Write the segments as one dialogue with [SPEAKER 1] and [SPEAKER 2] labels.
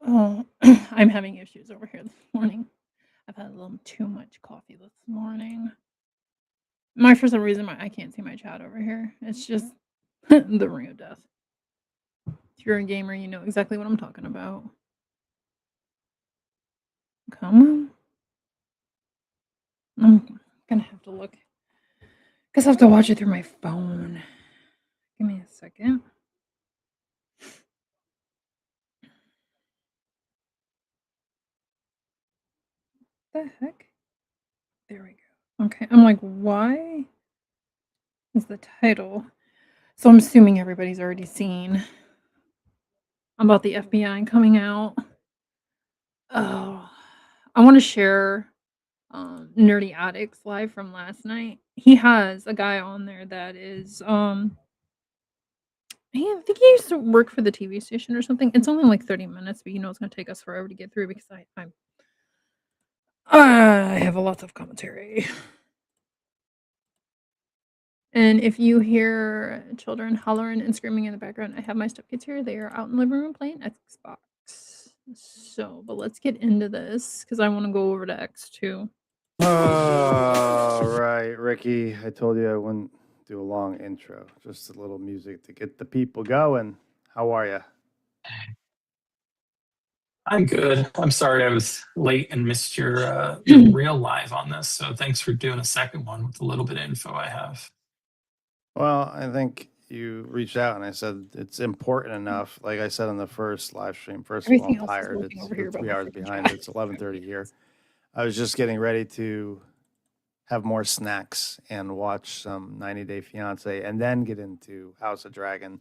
[SPEAKER 1] Oh, I'm having issues over here this morning. I've had a little too much coffee this morning. For some reason, I can't see my chat over here. It's just the ring of death. If you're a gamer, you know exactly what I'm talking about. Come on. I'm gonna have to look. Guess I have to watch it through my phone. Give me a second. The heck? There we go. Okay, I'm like, why is the title? So I'm assuming everybody's already seen about the FBI coming out. Oh, I want to share Nerdy Addicts live from last night. He has a guy on there that is I think he used to work for the TV station or something. It's only like 30 minutes, but it's gonna take us forever to get through because I have a lot of commentary. And if you hear children hollering and screaming in the background, I have my stepkids here. They are out in the living room playing Xbox. So, but let's get into this because I want to go over to X2.
[SPEAKER 2] All right, Ricky. I told you I wouldn't do a long intro, just a little music to get the people going. How are you?
[SPEAKER 3] I'm good. I'm sorry I was late and missed your real live on this. So thanks for doing a second one with a little bit of info I have.
[SPEAKER 2] Well, I think you reached out and I said it's important enough. Like I said on the first live stream, first of all,
[SPEAKER 1] Everything
[SPEAKER 2] I'm
[SPEAKER 1] else is
[SPEAKER 2] tired.
[SPEAKER 1] looking
[SPEAKER 2] It's
[SPEAKER 1] over
[SPEAKER 2] we're
[SPEAKER 1] here about
[SPEAKER 2] 3 hours
[SPEAKER 1] my freaking
[SPEAKER 2] behind.
[SPEAKER 1] chat.
[SPEAKER 2] It's 11:30 here. I was just getting ready to have more snacks and watch some 90 Day Fiance and then get into House of Dragon.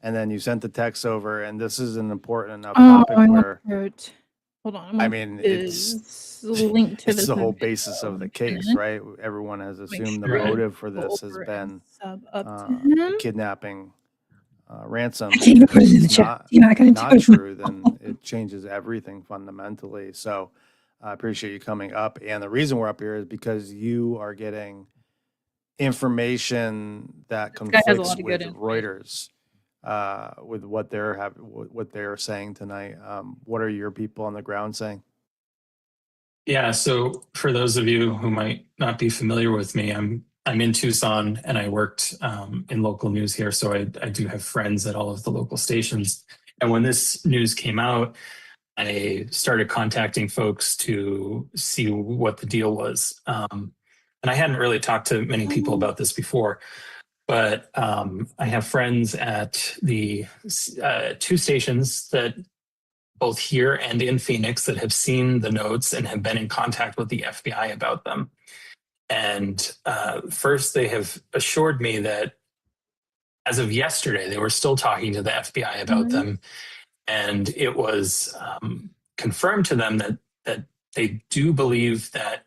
[SPEAKER 2] And then you sent the text over, and this is an important enough
[SPEAKER 1] Oh,
[SPEAKER 2] topic
[SPEAKER 1] I want
[SPEAKER 2] where
[SPEAKER 1] it. Hold on, I'm
[SPEAKER 2] I
[SPEAKER 1] gonna
[SPEAKER 2] mean,
[SPEAKER 1] put this link to
[SPEAKER 2] it's
[SPEAKER 1] this
[SPEAKER 2] the whole basis
[SPEAKER 1] video
[SPEAKER 2] of the
[SPEAKER 1] in
[SPEAKER 2] case,
[SPEAKER 1] chat.
[SPEAKER 2] right? Everyone has
[SPEAKER 1] Make
[SPEAKER 2] assumed the
[SPEAKER 1] sure
[SPEAKER 3] Right.
[SPEAKER 1] I
[SPEAKER 2] motive for
[SPEAKER 1] go
[SPEAKER 2] this has
[SPEAKER 1] over and
[SPEAKER 2] been
[SPEAKER 1] sub up to him.
[SPEAKER 2] kidnapping, ransom.
[SPEAKER 1] David,
[SPEAKER 2] And
[SPEAKER 1] put it
[SPEAKER 2] if
[SPEAKER 1] in the
[SPEAKER 2] it's
[SPEAKER 1] chat. Damn, I gotta do
[SPEAKER 2] not
[SPEAKER 1] it on my
[SPEAKER 2] true, then
[SPEAKER 1] phone.
[SPEAKER 2] it changes everything fundamentally. So I appreciate you coming up. And the reason we're up here is because you are getting information that
[SPEAKER 1] This guy has a
[SPEAKER 2] conflicts
[SPEAKER 1] lot of good
[SPEAKER 2] with
[SPEAKER 1] information.
[SPEAKER 2] Reuters, with what they're saying tonight. What are your people on the ground saying?
[SPEAKER 3] Yeah. So for those of you who might not be familiar with me, I'm in Tucson and I worked in local news here. So I do have friends at all of the local stations. And when this news came out, I started contacting folks to see what the deal was. And I hadn't really talked to many people about this before, but I have friends at the two stations that both here and in Phoenix that have seen the notes and have been in contact with the FBI about them. And first, they have assured me that as of yesterday, they were still talking to the FBI about
[SPEAKER 1] Mhm.
[SPEAKER 3] them, and it was confirmed to them that they do believe that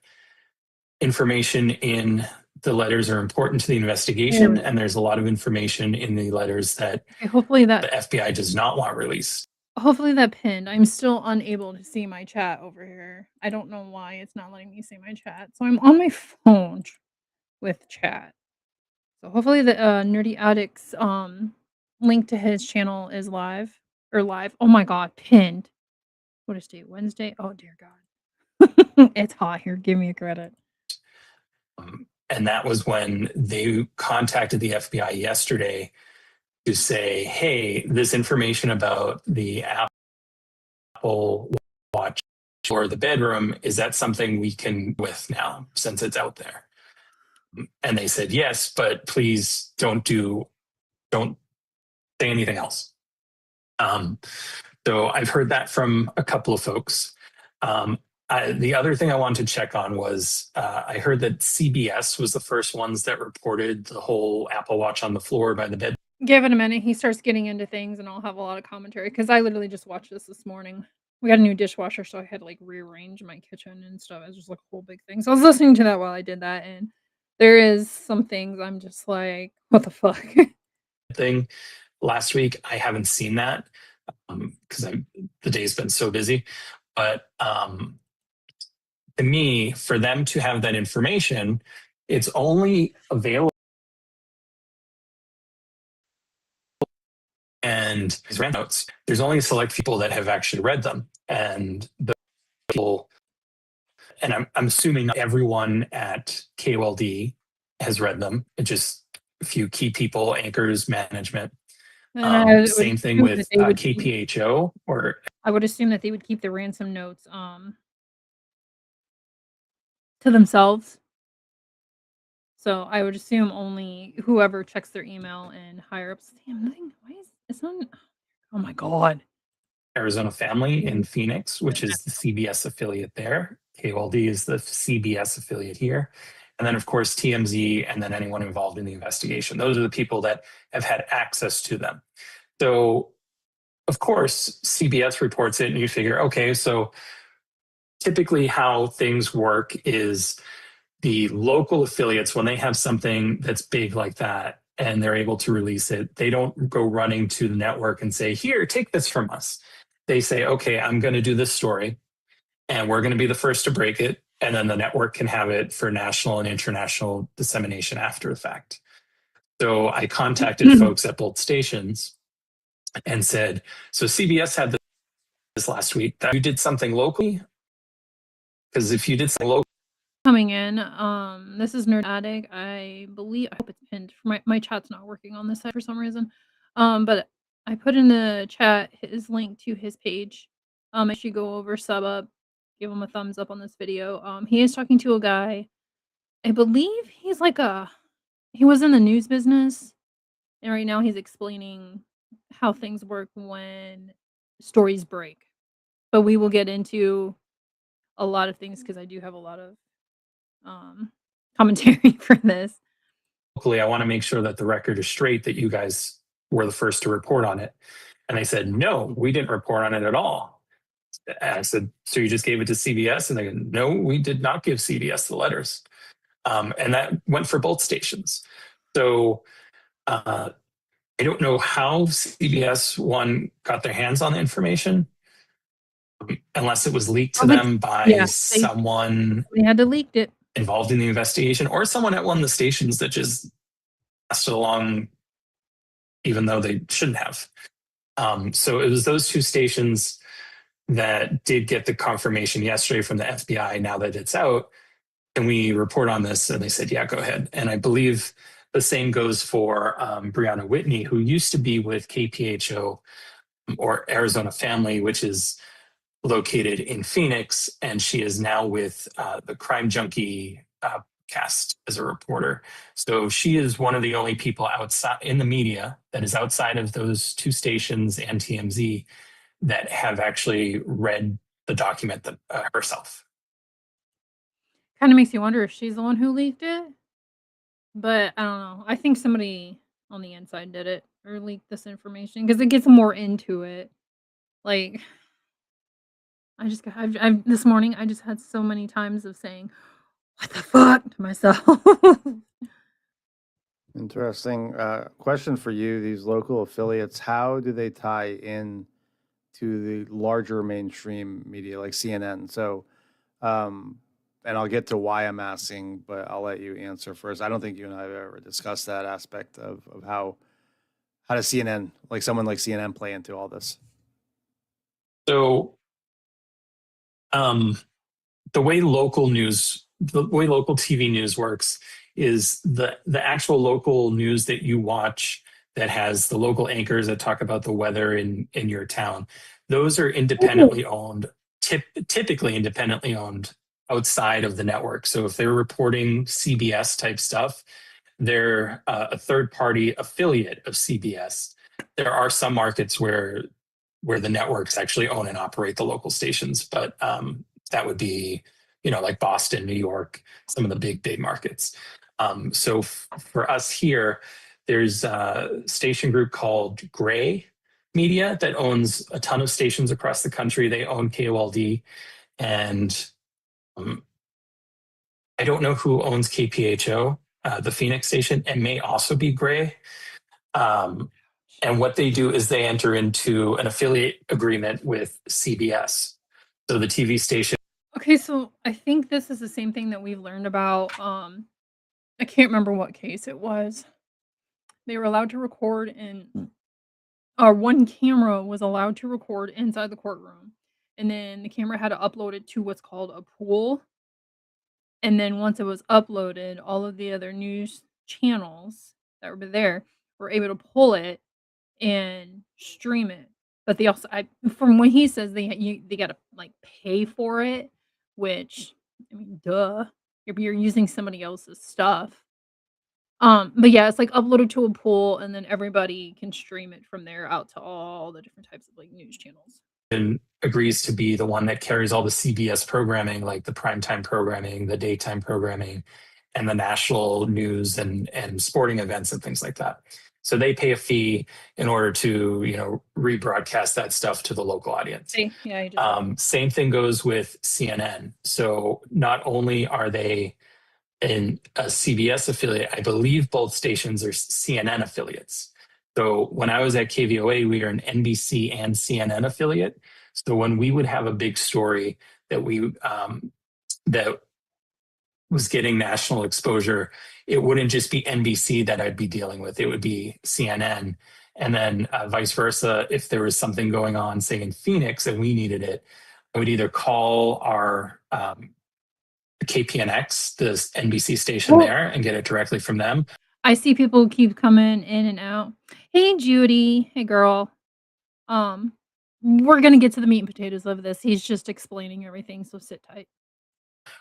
[SPEAKER 3] information in the letters are important to the investigation, and there's a lot of information in the letters that
[SPEAKER 1] Okay, hopefully
[SPEAKER 3] the FBI does not want released.
[SPEAKER 1] that pinned. I'm still unable to see my chat over here. I don't know why it's not letting me see my chat. So I'm on my phone with chat. So hopefully the Nerdy Addicts link to his channel is live or live. Oh my god, pinned. What is today? Wednesday? Oh dear god. It's hot here. Give me a credit.
[SPEAKER 3] And that was when they contacted the FBI yesterday to say, hey, this information about the Apple Watch or the bedroom, is that something we can with now since it's out there? And they said, yes, but please don't say anything else. So I've heard that from a couple of folks. The other thing I wanted to check on was I heard that CBS was the first ones that reported the whole Apple Watch on the floor by the bed.
[SPEAKER 1] Give it a minute. He starts getting into things, and I'll have a lot of commentary because I literally just watched this morning. We got a new dishwasher, so I had to like rearrange my kitchen and stuff. It was just like a whole big thing. So I was listening to that while I did that, and there is some things I'm just like, what the fuck?
[SPEAKER 3] Thing last week. I haven't seen that because the day's been so busy. But to me, for them to have that information, it's only available. And and these rant notes, there's only select people that have actually read them. And the people, and I'm assuming not everyone at KOLD has read them. It's just a few key people, anchors, management.
[SPEAKER 1] And I would
[SPEAKER 3] Same thing
[SPEAKER 1] assume that
[SPEAKER 3] with
[SPEAKER 1] they would keep
[SPEAKER 3] KPHO, or
[SPEAKER 1] I would assume that they would keep the ransom notes, to themselves. So I would assume only whoever checks their email and higher ups. Damn, nothing. Why is it's not? Oh my god.
[SPEAKER 3] Arizona Family in
[SPEAKER 1] Mhm.
[SPEAKER 3] Phoenix, which is the CBS affiliate there. KOLD is the CBS affiliate here. And then, of course, TMZ, and then anyone involved in the investigation. Those are the people that have had access to them. So, of course, CBS reports it, and you figure, okay, so typically how things work is the local affiliates, when they have something that's big like that and they're able to release it, they don't go running to the network and say, here, take this from us. They say, okay, I'm going to do this story and we're going to be the first to break it. And then the network can have it for national and international dissemination after the fact. So I contacted folks at both stations and said, so CBS had this last week, that you did something locally? Because if you did something locally,
[SPEAKER 1] Coming in, this is Nerd Addict. I hope it's pinned. My chat's not working on this side for some reason. But I put in the chat his link to his page. I should go over, sub up, give him a thumbs up on this video. He is talking to a guy. I believe he was in the news business, and right now he's explaining how things work when stories break. But we will get into a lot of things because I do have a lot of commentary for this.
[SPEAKER 3] I want to make sure that the record is straight that you guys were the first to report on it. And they said, no, we didn't report on it at all. And I said, so you just gave it to CBS? And they go, no, we did not give CBS the letters. And that went for both stations. So I don't know how CBS one got their hands on the information, unless it was leaked to them by someone
[SPEAKER 1] They had to leak it.
[SPEAKER 3] involved in the investigation, or someone at one of the stations that just passed it along, even though they shouldn't have. So it was those two stations that did get the confirmation yesterday from the FBI. Now that it's out, can we report on this? And they said, yeah, go ahead. And I believe the same goes for Brianna Whitney, who used to be with KPHO, or Arizona Family, which is located in Phoenix. And she is now with the Crime Junkie cast as a reporter. So she is one of the only people outside in the media that is outside of those two stations and TMZ that have actually read the document herself.
[SPEAKER 1] Kind of makes you wonder if she's the one who leaked it. But I don't know. I think somebody on the inside did it or leaked this information because it gets more into it. Like I've this morning I just had so many times of saying, "What the fuck?" to myself.
[SPEAKER 2] Interesting. Question for you: these local affiliates, how do they tie in to the larger mainstream media like CNN? So, and I'll get to why I'm asking, but I'll let you answer first. I don't think you and I have ever discussed that aspect of how does CNN, like someone like CNN, play into all this?
[SPEAKER 3] So, the way local TV news works is the actual local news that you watch that has the local anchors that talk about the weather in your town. Those are independently owned, typically independently owned outside of the network. So if they're reporting CBS type stuff, they're a third party affiliate of CBS. There are some markets where the networks actually own and operate the local stations, but that would be, like Boston, New York, some of the big markets. So for us here, there's a station group called Gray Media that owns a ton of stations across the country. They own KOLD, and I don't know who owns KPHO, the Phoenix station. It may also be Gray. And what they do is they enter into an affiliate agreement with CBS. So the TV station.
[SPEAKER 1] Okay, so I think this is the same thing that we've learned about. I can't remember what case it was. They were allowed to record in one camera was allowed to record inside the courtroom, and then the camera had to upload it to what's called a pool, and then once it was uploaded, all of the other news channels that were there were able to pull it and stream it. But they also from what he says, they gotta, like, pay for it, which, I mean, duh. If you're using somebody else's stuff. But yeah, it's, like, uploaded to a pool, and then everybody can stream it from there out to all the different types of, like, news channels.
[SPEAKER 3] And agrees to be the one that carries all the CBS programming, like the primetime programming, the daytime programming, and the national news and sporting events and things like that. So they pay a fee in order to, rebroadcast that stuff to the local audience.
[SPEAKER 1] See? Yeah, he just said
[SPEAKER 3] Same thing goes with CNN. So not only are they in a CBS affiliate, I believe both stations are CNN affiliates. So when I was at KVOA, we were an NBC and CNN affiliate. So when we would have a big story that was getting national exposure, it wouldn't just be NBC that I'd be dealing with; it would be CNN, and then vice versa. If there was something going on, say in Phoenix, and we needed it, I would either call our KPNX, the NBC station
[SPEAKER 1] well,
[SPEAKER 3] there, and get it directly from them.
[SPEAKER 1] I see people keep coming in and out. "Hey, Judy. Hey, girl. Um, we're gonna get to the meat and potatoes of this. He's just explaining everything, so sit tight."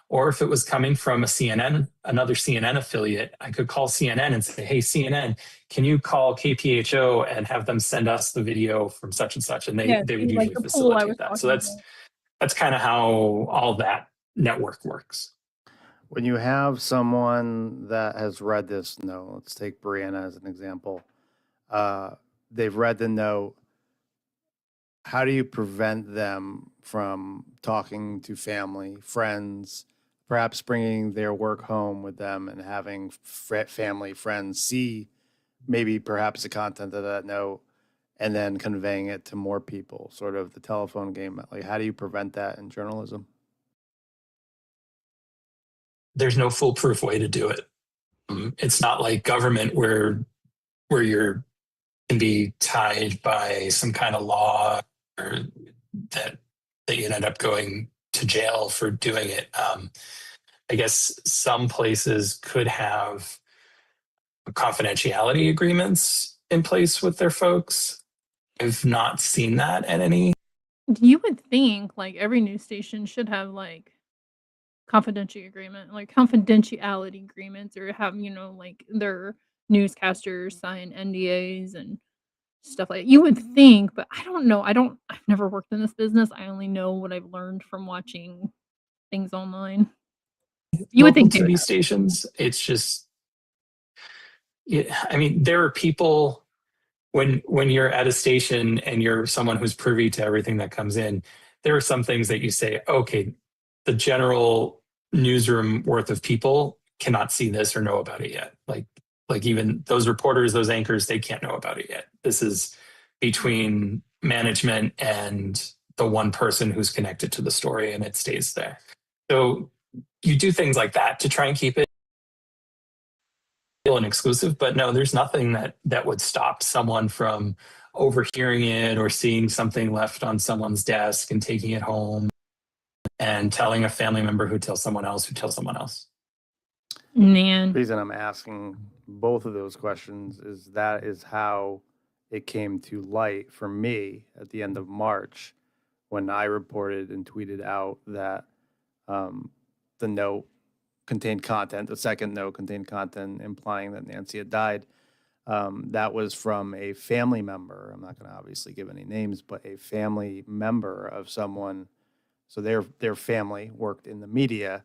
[SPEAKER 3] Or if it was coming from another CNN affiliate, I could call CNN and say, "Hey, CNN, can you call KPHO and have them send us the video from such and such?" And they
[SPEAKER 1] Yeah,
[SPEAKER 3] they
[SPEAKER 1] see,
[SPEAKER 3] would
[SPEAKER 1] like
[SPEAKER 3] usually
[SPEAKER 1] the pool I was
[SPEAKER 3] facilitate that. So
[SPEAKER 1] talking
[SPEAKER 3] that's
[SPEAKER 1] about.
[SPEAKER 3] that's kind of how all that network works.
[SPEAKER 2] When you have someone that has read this note, let's take Brianna as an example. Uh, they've read the note. How do you prevent them from talking to family, friends, perhaps bringing their work home with them and having family, friends see maybe perhaps the content of that note and then conveying it to more people, sort of the telephone game? Like, how do you prevent that in journalism?
[SPEAKER 3] There's no foolproof way to do it. It's not like government where you're can be tied by some kind of law or that that you end up going to jail for doing it. I guess some places could have confidentiality agreements in place with their folks. I've not seen that at any.
[SPEAKER 1] You would think, like, every news station should have, like, confidentiality agreements or have, like, their newscasters sign NDAs and stuff like you would think, but I don't know. I've never worked in this business. I only know what I've learned from watching things online. You would
[SPEAKER 3] Local
[SPEAKER 1] think they would
[SPEAKER 3] TV
[SPEAKER 1] have something.
[SPEAKER 3] stations, it's just, I mean, there are people when you're at a station and you're someone who's privy to everything that comes in, there are some things that you say, okay, the general newsroom worth of people cannot see this or know about it yet. Like even those reporters, those anchors, they can't know about it yet. This is between management and the one person who's connected to the story, and it stays there. So you do things like that to try and keep it and exclusive, but no, there's nothing that would stop someone from overhearing it or seeing something left on someone's desk and taking it home and telling a family member who tells someone else who tells someone else.
[SPEAKER 2] The
[SPEAKER 1] Man.
[SPEAKER 2] reason I'm asking both of those questions is that is how it came to light for me at the end of March when I reported and tweeted out that um, the note contained content, the second note contained content implying that Nancy had died. That was from a family member. I'm not going to obviously give any names, but a family member of someone. So their family worked in the media,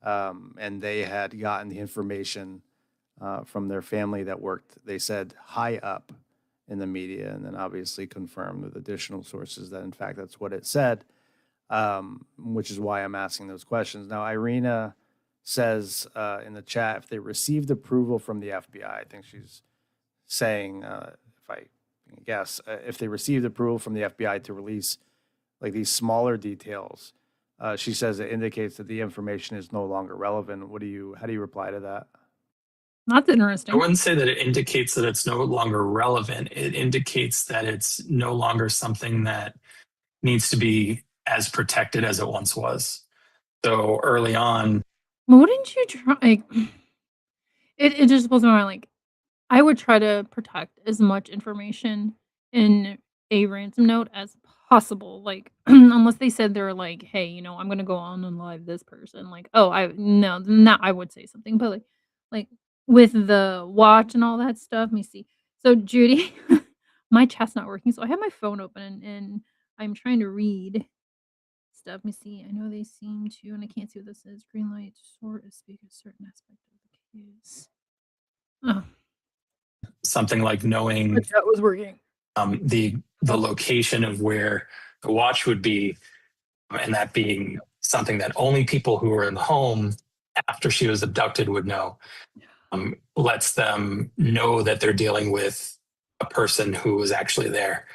[SPEAKER 2] and they had gotten the information from their family that worked. They said high up in the media, and then obviously confirmed with additional sources that in fact that's what it said. Which is why I'm asking those questions. Now, Irina says in the chat if they received approval from the FBI. I think she's saying, if I guess, if they received approval from the FBI to release like these smaller details, she says it indicates that the information is no longer relevant. How do you reply to that?
[SPEAKER 1] That's
[SPEAKER 3] I
[SPEAKER 1] interesting.
[SPEAKER 3] wouldn't say that it indicates that it's no longer relevant. It indicates that it's no longer something that needs to be as protected as it once was. So early on,
[SPEAKER 1] Wouldn't you try like, it just blows my mind, like, I would try to protect as much information in a ransom note as possible, like, unless they said they're like, "Hey, I'm gonna go on and live this person," like, "Oh, I no, then that I would say something," but, like, with the watch and all that stuff, let me see. So, Judy my chat's not working, so I have my phone open and I'm trying to read stuff. Let me see. I know they seem to, and I can't see what this is. Green light, sort of speak a certain aspect of the case. Oh,
[SPEAKER 3] something like
[SPEAKER 1] my
[SPEAKER 3] knowing
[SPEAKER 1] chat was working.
[SPEAKER 3] the location of where the watch would be, and that being something that only people who were in the home after she was abducted would know, lets them know that they're dealing with a person who was actually there.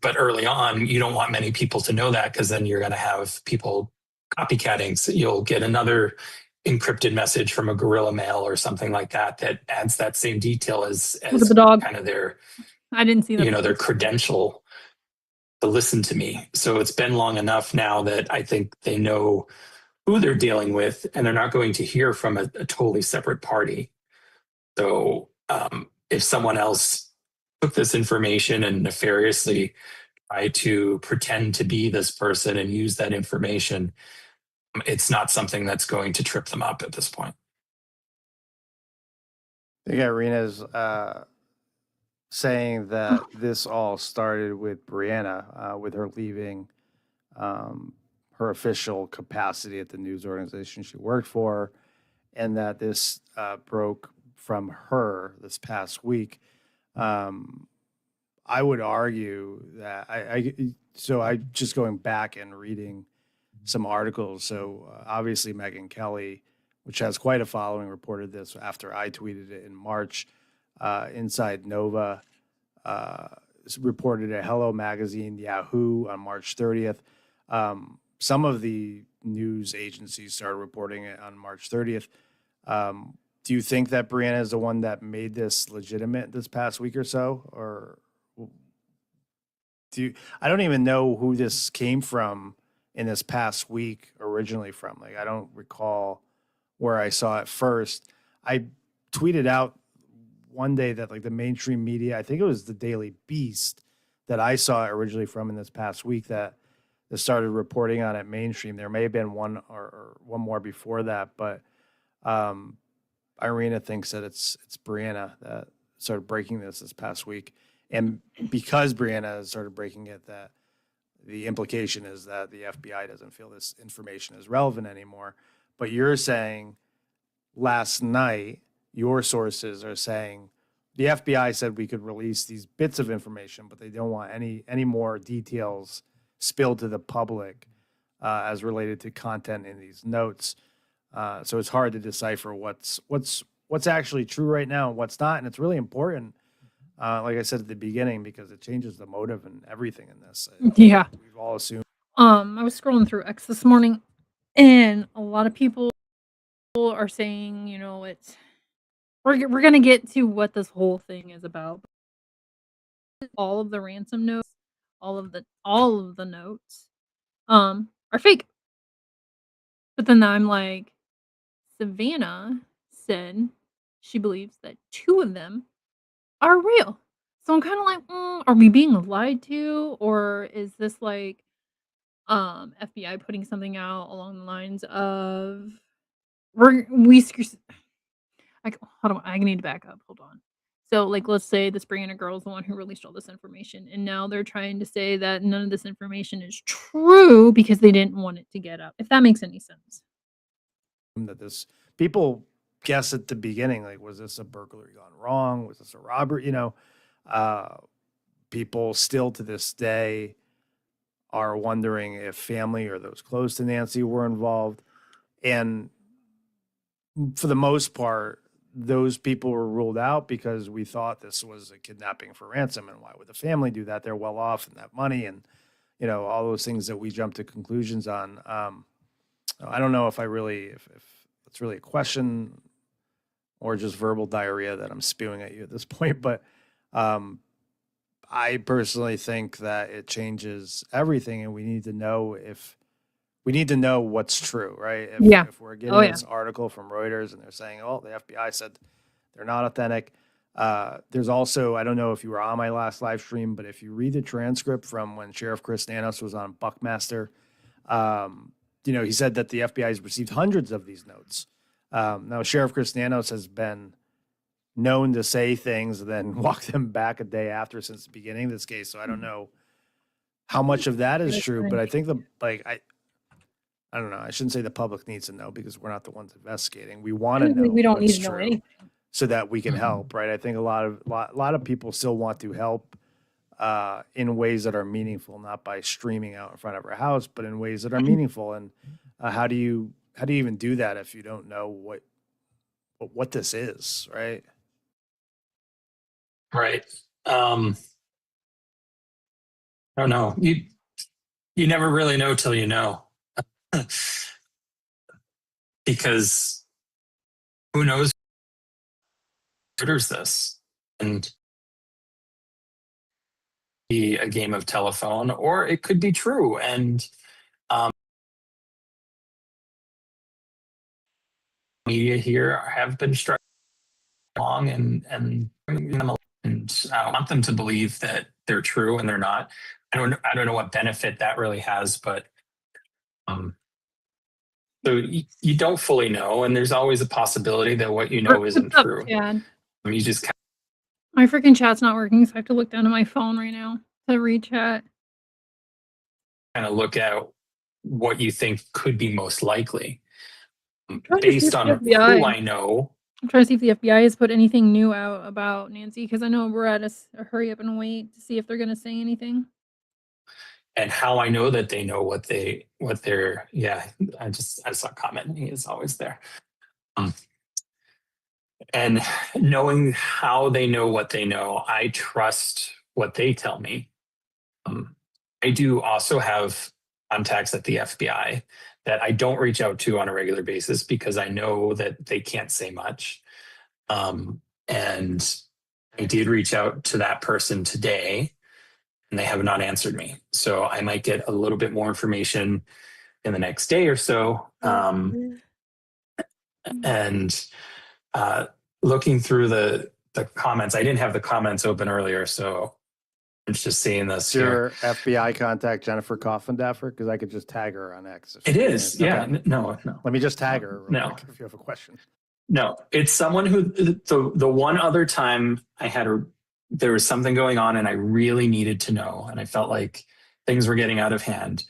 [SPEAKER 3] But early on, you don't want many people to know that, because then you're going to have people copycatting. So you'll get another encrypted message from a guerrilla mail or something like that that adds that same detail
[SPEAKER 1] Look at the
[SPEAKER 3] as
[SPEAKER 1] dog.
[SPEAKER 3] kind of their
[SPEAKER 1] I didn't see that
[SPEAKER 3] their
[SPEAKER 1] before.
[SPEAKER 3] credential to listen to me. So it's been long enough now that I think they know who they're dealing with, and they're not going to hear from a totally separate party. So if someone else took this information and nefariously try to pretend to be this person and use that information, it's not something that's going to trip them up at this point.
[SPEAKER 2] I think Irina's saying that this all started with Brianna, with her leaving um, her official capacity at the news organization she worked for, and that this broke from her this past week. Um, I would argue that I just going back and reading some articles. So obviously Megyn Kelly, which has quite a following, reported this after I tweeted it in March. Inside Nova uh, reported at Hello Magazine, Yahoo on March 30th. Some of the news agencies started reporting it on March 30th. Do you think that Brianna is the one that made this legitimate this past week or so, or do you, I don't even know who this came from in this past week originally from. Like, I don't recall where I saw it first. I tweeted out one day that like the mainstream media, I think it was the Daily Beast that I saw it originally from in this past week that started reporting on it mainstream. There may have been one or one more before that, but um, Irina thinks that it's Brianna that started breaking this past week, and because Brianna started breaking it, that the implication is that the FBI doesn't feel this information is relevant anymore. But you're saying last night your sources are saying the FBI said we could release these bits of information, but they don't want any more details spilled to the public as related to content in these notes. So it's hard to decipher what's actually true right now and what's not, and it's really important. Like I said at the beginning, because it changes the motive and everything in this.
[SPEAKER 1] Yeah.
[SPEAKER 2] We've all assumed.
[SPEAKER 1] I was scrolling through X this morning, and a lot of people are saying, it's we're gonna get to what this whole thing is about. All of the ransom notes, all of the notes, are fake. But then I'm like, Savannah said she believes that 2 of them are real. So I'm kinda like, are we being lied to, or is this like, FBI putting something out along the lines of we're we sc like, hold on, I need to back up, hold on. So, like, let's say this Brianna girl is the one who released all this information, and now they're trying to say that none of this information is true because they didn't want it to get out, if that makes any sense.
[SPEAKER 2] That this people guess at the beginning, like, was this a burglary gone wrong? Was this a robbery? Uh, people still to this day are wondering if family or those close to Nancy were involved. And for the most part, those people were ruled out because we thought this was a kidnapping for ransom. And why would the family do that? They're well off and have money and, all those things that we jump to conclusions on. I don't know if I really, if it's really a question or just verbal diarrhea that I'm spewing at you at this point. But I personally think that it changes everything, and we need to know what's true, right?
[SPEAKER 1] Yeah.
[SPEAKER 2] If we're
[SPEAKER 1] Oh,
[SPEAKER 2] getting
[SPEAKER 1] yeah.
[SPEAKER 2] this article from Reuters and they're saying, oh, the FBI said they're not authentic. There's also, I don't know if you were on my last live stream, but if you read the transcript from when Sheriff Chris Nanos was on Buckmaster, he said that the FBI has received hundreds of these notes. Now, Sheriff Chris Nanos has been known to say things and then walk them back a day after since the beginning of this case. So I don't know how much of that is true, but I think I don't know. I shouldn't say the public needs to know because we're not the ones investigating. We want to know
[SPEAKER 1] We don't need
[SPEAKER 2] what's
[SPEAKER 1] to know
[SPEAKER 2] true
[SPEAKER 1] anything.
[SPEAKER 2] so that we can help, right? I think a lot of people still want to help in ways that are meaningful, not by streaming out in front of our house, but in ways that are meaningful. And how do you even do that if you don't know what this is, right?
[SPEAKER 3] Right. I don't know. You never really know till you know. Because who knows who orders this? And be a game of telephone, or it could be true. And media here have been struck along and bringing them along. And I want them to believe that they're true, and they're not. I don't know what benefit that really has, but so you don't fully know, and there's always a possibility that what you know isn't
[SPEAKER 1] What's up,
[SPEAKER 3] true.
[SPEAKER 1] Chad?
[SPEAKER 3] You just
[SPEAKER 1] My freaking chat's not working, so I have to look down at my phone right now to read chat.
[SPEAKER 3] kind of look at what you think could be most likely
[SPEAKER 1] Trying to see
[SPEAKER 3] based
[SPEAKER 1] if
[SPEAKER 3] on
[SPEAKER 1] the FBI
[SPEAKER 3] who I know.
[SPEAKER 1] I'm trying to see if the FBI has put anything new out about Nancy, because I know we're at a hurry up and wait to see if they're gonna say anything.
[SPEAKER 3] And how I know that they know what they're yeah, I saw commenting is always there. And knowing how they know what they know, I trust what they tell me. I do also have contacts at the FBI that I don't reach out to on a regular basis because I know that they can't say much. And I did reach out to that person today, and they have not answered me. So I might get a little bit more information in the next day or so. And looking through the comments, I didn't have the comments open earlier, so I'm just seeing this
[SPEAKER 2] It's your
[SPEAKER 3] here.
[SPEAKER 2] FBI contact, Jennifer Coffindaffer, because I could just tag her on X.
[SPEAKER 3] It is, yeah.
[SPEAKER 2] Okay.
[SPEAKER 3] No.
[SPEAKER 2] Let me just tag her real
[SPEAKER 3] No.
[SPEAKER 2] quick if you have a question.
[SPEAKER 3] No, it's someone who the one other time there was something going on and I really needed to know, and I felt like things were getting out of hand.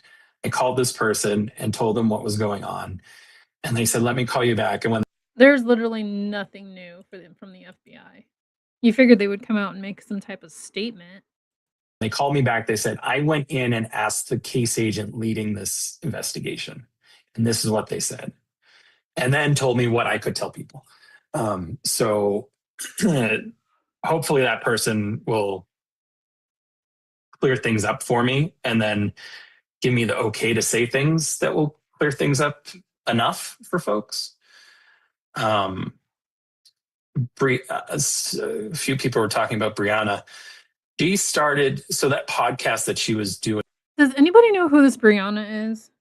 [SPEAKER 3] I called this person and told them what was going on, and they said, "Let me call you back." And when
[SPEAKER 1] There's literally nothing new for them from the FBI. You figured they would come out and make some type of statement.
[SPEAKER 3] they called me back, they said, "I went in and asked the case agent leading this investigation, and this is what they said," and then told me what I could tell people. So hopefully that person will clear things up for me and then give me the okay to say things that will clear things up enough for folks. A few people were talking about Brianna. She started, so that podcast that she was doing.
[SPEAKER 1] Does anybody know who this Brianna is?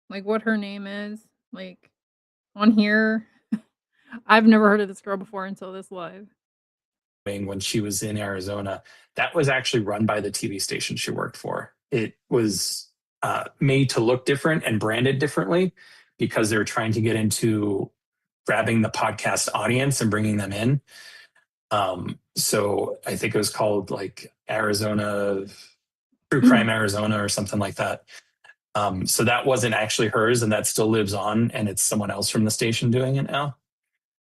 [SPEAKER 1] Like what her name is? Like on here? I've never heard of this girl before until this live.
[SPEAKER 3] When she was in Arizona, that was actually run by the TV station she worked for. It was made to look different and branded differently because they were trying to get into grabbing the podcast audience and bringing them in. So I think it was called like Arizona, True Crime Arizona or something like that. So that wasn't actually hers, and that still lives on, and it's someone else from the station doing it now.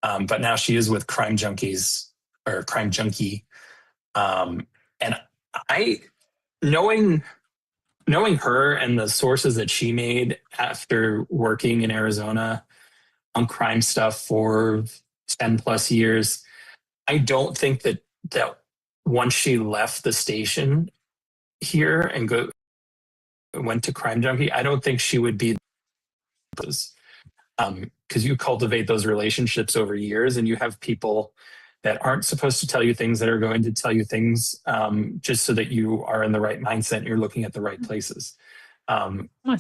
[SPEAKER 3] But now she is with Crime Junkies or Crime Junkie. And I, knowing her and the sources that she made after working in Arizona on crime stuff for 10 plus years, I don't think that once she left the station here and went to Crime Junkie, I don't think she would be. because you cultivate those relationships over years, and you have people that aren't supposed to tell you things that are going to tell you things, just so that you are in the right mindset and you're looking at the right places.
[SPEAKER 1] My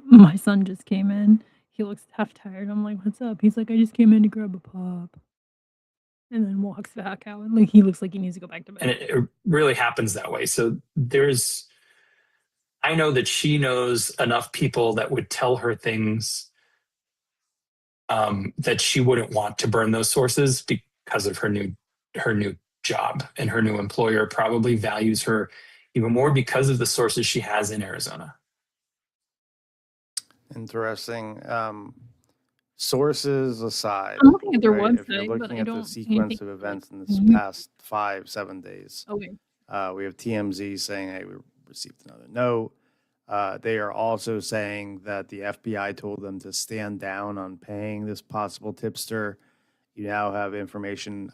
[SPEAKER 1] my son just came in. He looks half tired. I'm like, "What's up?" He's like, "I just came in to grab a pop," and then walks back out, and, like, he looks like he needs to go back to
[SPEAKER 3] And
[SPEAKER 1] bed.
[SPEAKER 3] it really happens that way. So I know that she knows enough people that would tell her things, that she wouldn't want to burn those sources because of her new job, and her new employer probably values her even more because of the sources she has in Arizona.
[SPEAKER 2] Interesting. Sources aside,
[SPEAKER 1] I'm looking at their
[SPEAKER 2] right? If you're
[SPEAKER 1] website, but
[SPEAKER 2] looking
[SPEAKER 1] I
[SPEAKER 2] at the
[SPEAKER 1] don't see anything
[SPEAKER 2] sequence of
[SPEAKER 1] like
[SPEAKER 2] events in this
[SPEAKER 1] new.
[SPEAKER 2] past 5-7 days,
[SPEAKER 1] Okay.
[SPEAKER 2] we have TMZ saying, "Hey, we received another note." They are also saying that the FBI told them to stand down on paying this possible tipster. You now have information,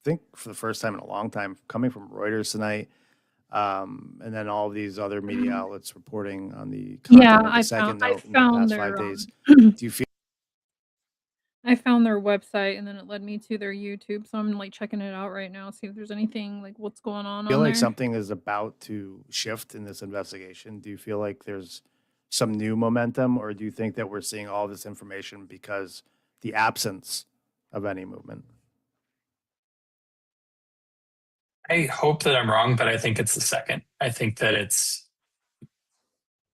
[SPEAKER 2] think for the first time in a long time, coming from Reuters tonight, and then all of these other media outlets reporting on the
[SPEAKER 1] Yeah,
[SPEAKER 2] content of the second
[SPEAKER 1] I
[SPEAKER 2] note in the
[SPEAKER 1] found
[SPEAKER 2] past
[SPEAKER 1] their,
[SPEAKER 2] 5 days. Do you feel
[SPEAKER 1] I found their website, and then it led me to their YouTube, so I'm, like, checking it out right now, see if there's anything, like, what's going on
[SPEAKER 2] like
[SPEAKER 1] there.
[SPEAKER 2] something is about to shift in this investigation? Do you feel like there's some new momentum, or do you think that we're seeing all this information because the absence of any movement?
[SPEAKER 3] I hope that I'm wrong, but I think it's the second. I think that it's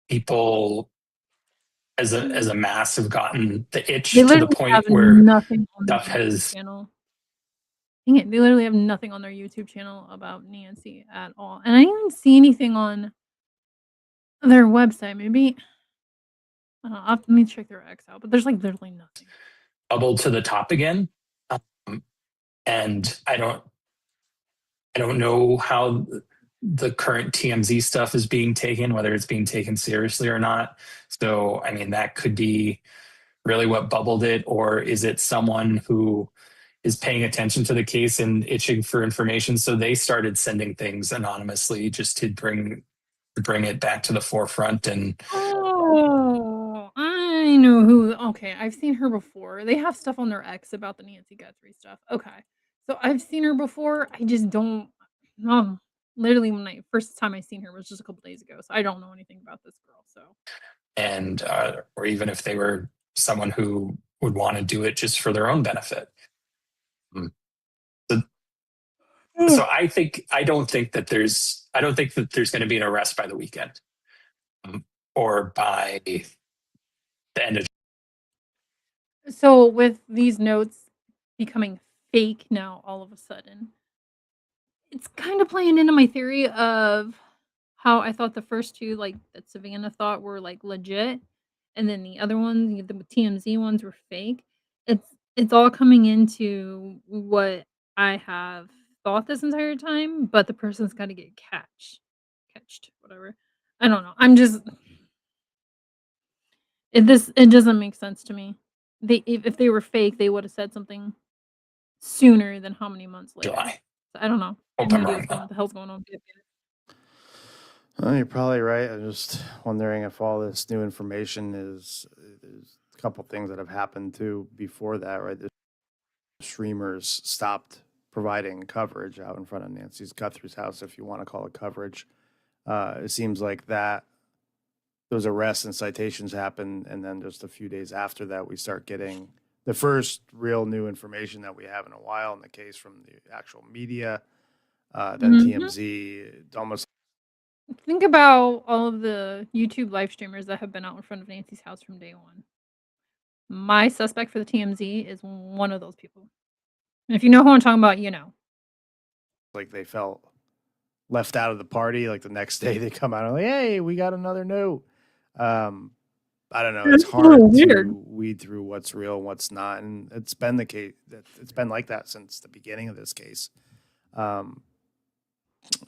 [SPEAKER 3] people as a mass have gotten the itch
[SPEAKER 1] They
[SPEAKER 3] to the
[SPEAKER 1] literally have
[SPEAKER 3] point where
[SPEAKER 1] nothing on their
[SPEAKER 3] stuff
[SPEAKER 1] YouTube
[SPEAKER 3] has.
[SPEAKER 1] channel. Dang it, they literally have nothing on their YouTube channel about Nancy at all, and I didn't even see anything on their website. Maybe I'll have to let me check their X out, but there's, like, literally nothing.
[SPEAKER 3] Bubbled to the top again. Um, and I don't know how the current TMZ stuff is being taken, whether it's being taken seriously or not. So, I mean, that could be really what bubbled it, or is it someone who is paying attention to the case and itching for information? So they started sending things anonymously just to bring it back to the forefront. And
[SPEAKER 1] Oh, I know who. Okay, I've seen her before. They have stuff on their X about the Nancy Guthrie stuff. Okay. So I've seen her before. I just don't literally when I first time I seen her was just a couple days ago. So I don't know anything about this girl. So
[SPEAKER 3] or even if they were someone who would want to do it just for their own benefit. Mm. So, so I don't think that there's going to be an arrest by the weekend, or by the end of.
[SPEAKER 1] so with these notes becoming fake now all of a sudden, it's kind of playing into my theory of how I thought the first 2, like, that Savannah thought were, like, legit, and then the other ones, the TMZ ones were fake. It's all coming into what I have thought this entire time, but the person's gotta get catched, whatever. I don't know. I'm just it doesn't make sense to me. They if they were fake, they would have said something sooner than how many months later.
[SPEAKER 3] July.
[SPEAKER 1] So I don't know. I have
[SPEAKER 3] Hope
[SPEAKER 1] no
[SPEAKER 3] I'm
[SPEAKER 1] idea
[SPEAKER 3] wrong though.
[SPEAKER 1] what the hell's going on.
[SPEAKER 2] Well, you're probably right. I'm just wondering if all this new information is there's a couple things that have happened too before that, right? The streamers stopped providing coverage out in front of Nancy Guthrie's house, if you want to call it coverage. It seems like that those arrests and citations happen, and then just a few days after that, we start getting the first real new information that we have in a while in the case from the actual media. Then
[SPEAKER 1] Mhm.
[SPEAKER 2] TMZ, almost
[SPEAKER 1] Think about all of the YouTube live streamers that have been out in front of Nancy's house from day one. My suspect for the TMZ is one of those people. And if you know who I'm talking about, you know.
[SPEAKER 2] like they felt left out of the party. Like the next day, they come out and like, "Hey, we got another note." Um, I don't know. It's
[SPEAKER 1] It's a little
[SPEAKER 2] hard
[SPEAKER 1] weird.
[SPEAKER 2] to weed through what's real and what's not, and it's been the case. It's been like that since the beginning of this case. Um,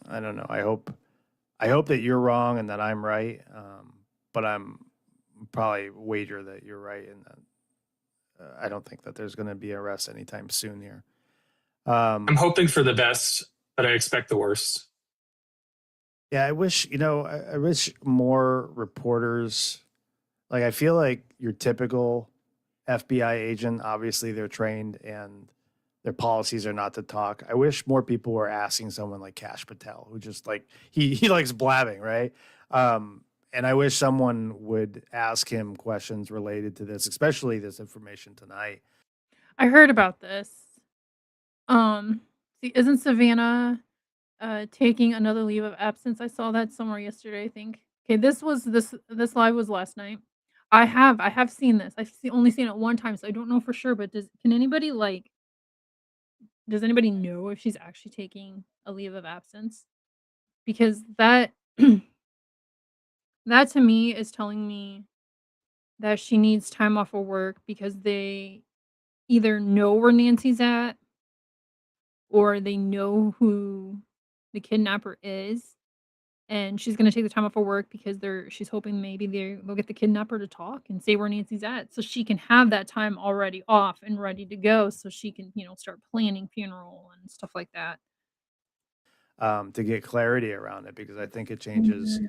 [SPEAKER 2] I don't know. I hope that you're wrong and that I'm right. But I'm probably wager that you're right, and that I don't think that there's going to be arrests anytime soon here.
[SPEAKER 3] I'm hoping for the best, but I expect the worst.
[SPEAKER 2] Yeah, I wish I wish more reporters Like, I feel like your typical FBI agent, obviously they're trained and their policies are not to talk. I wish more people were asking someone like Kash Patel, who just like he likes blabbing, right? And I wish someone would ask him questions related to this, especially this information tonight.
[SPEAKER 1] I heard about this. See, isn't Savannah taking another leave of absence? I saw that somewhere yesterday, I think. Okay, this live was last night. I have seen this. Only seen it one time, so I don't know for sure, but does anybody know if she's actually taking a leave of absence? Because that that to me is telling me that she needs time off of work because they either know where Nancy's at or they know who the kidnapper is, and she's gonna take the time off of work because she's hoping maybe they'll get the kidnapper to talk and say where Nancy's at, so she can have that time already off and ready to go so she can, start planning funeral and stuff like that.
[SPEAKER 2] To get clarity around it, because I think it changes
[SPEAKER 1] Mhm.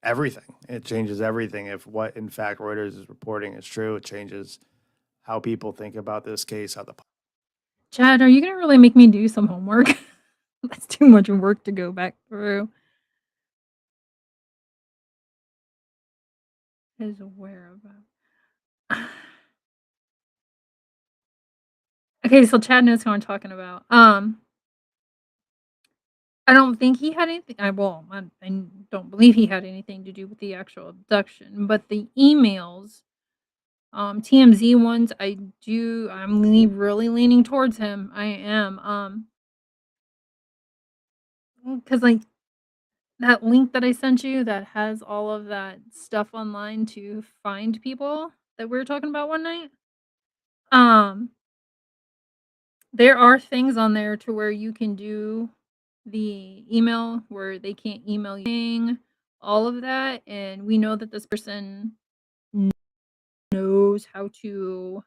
[SPEAKER 2] everything. It changes everything. If what in fact Reuters is reporting is true, it changes how people think about this case, how the
[SPEAKER 1] Chad, are you gonna really make me do some homework? That's too much work to go back through. His whereabouts. Okay, so Chad knows who I'm talking about. I don't think he had anything. I don't believe he had anything to do with the actual abduction, but the emails, TMZ ones, really leaning towards him. I am, because like that link that I sent you that has all of that stuff online to find people that we were talking about one night. Um, there are things on there to where you can do the email where they can't email you, all of that, and we know that this person knows how to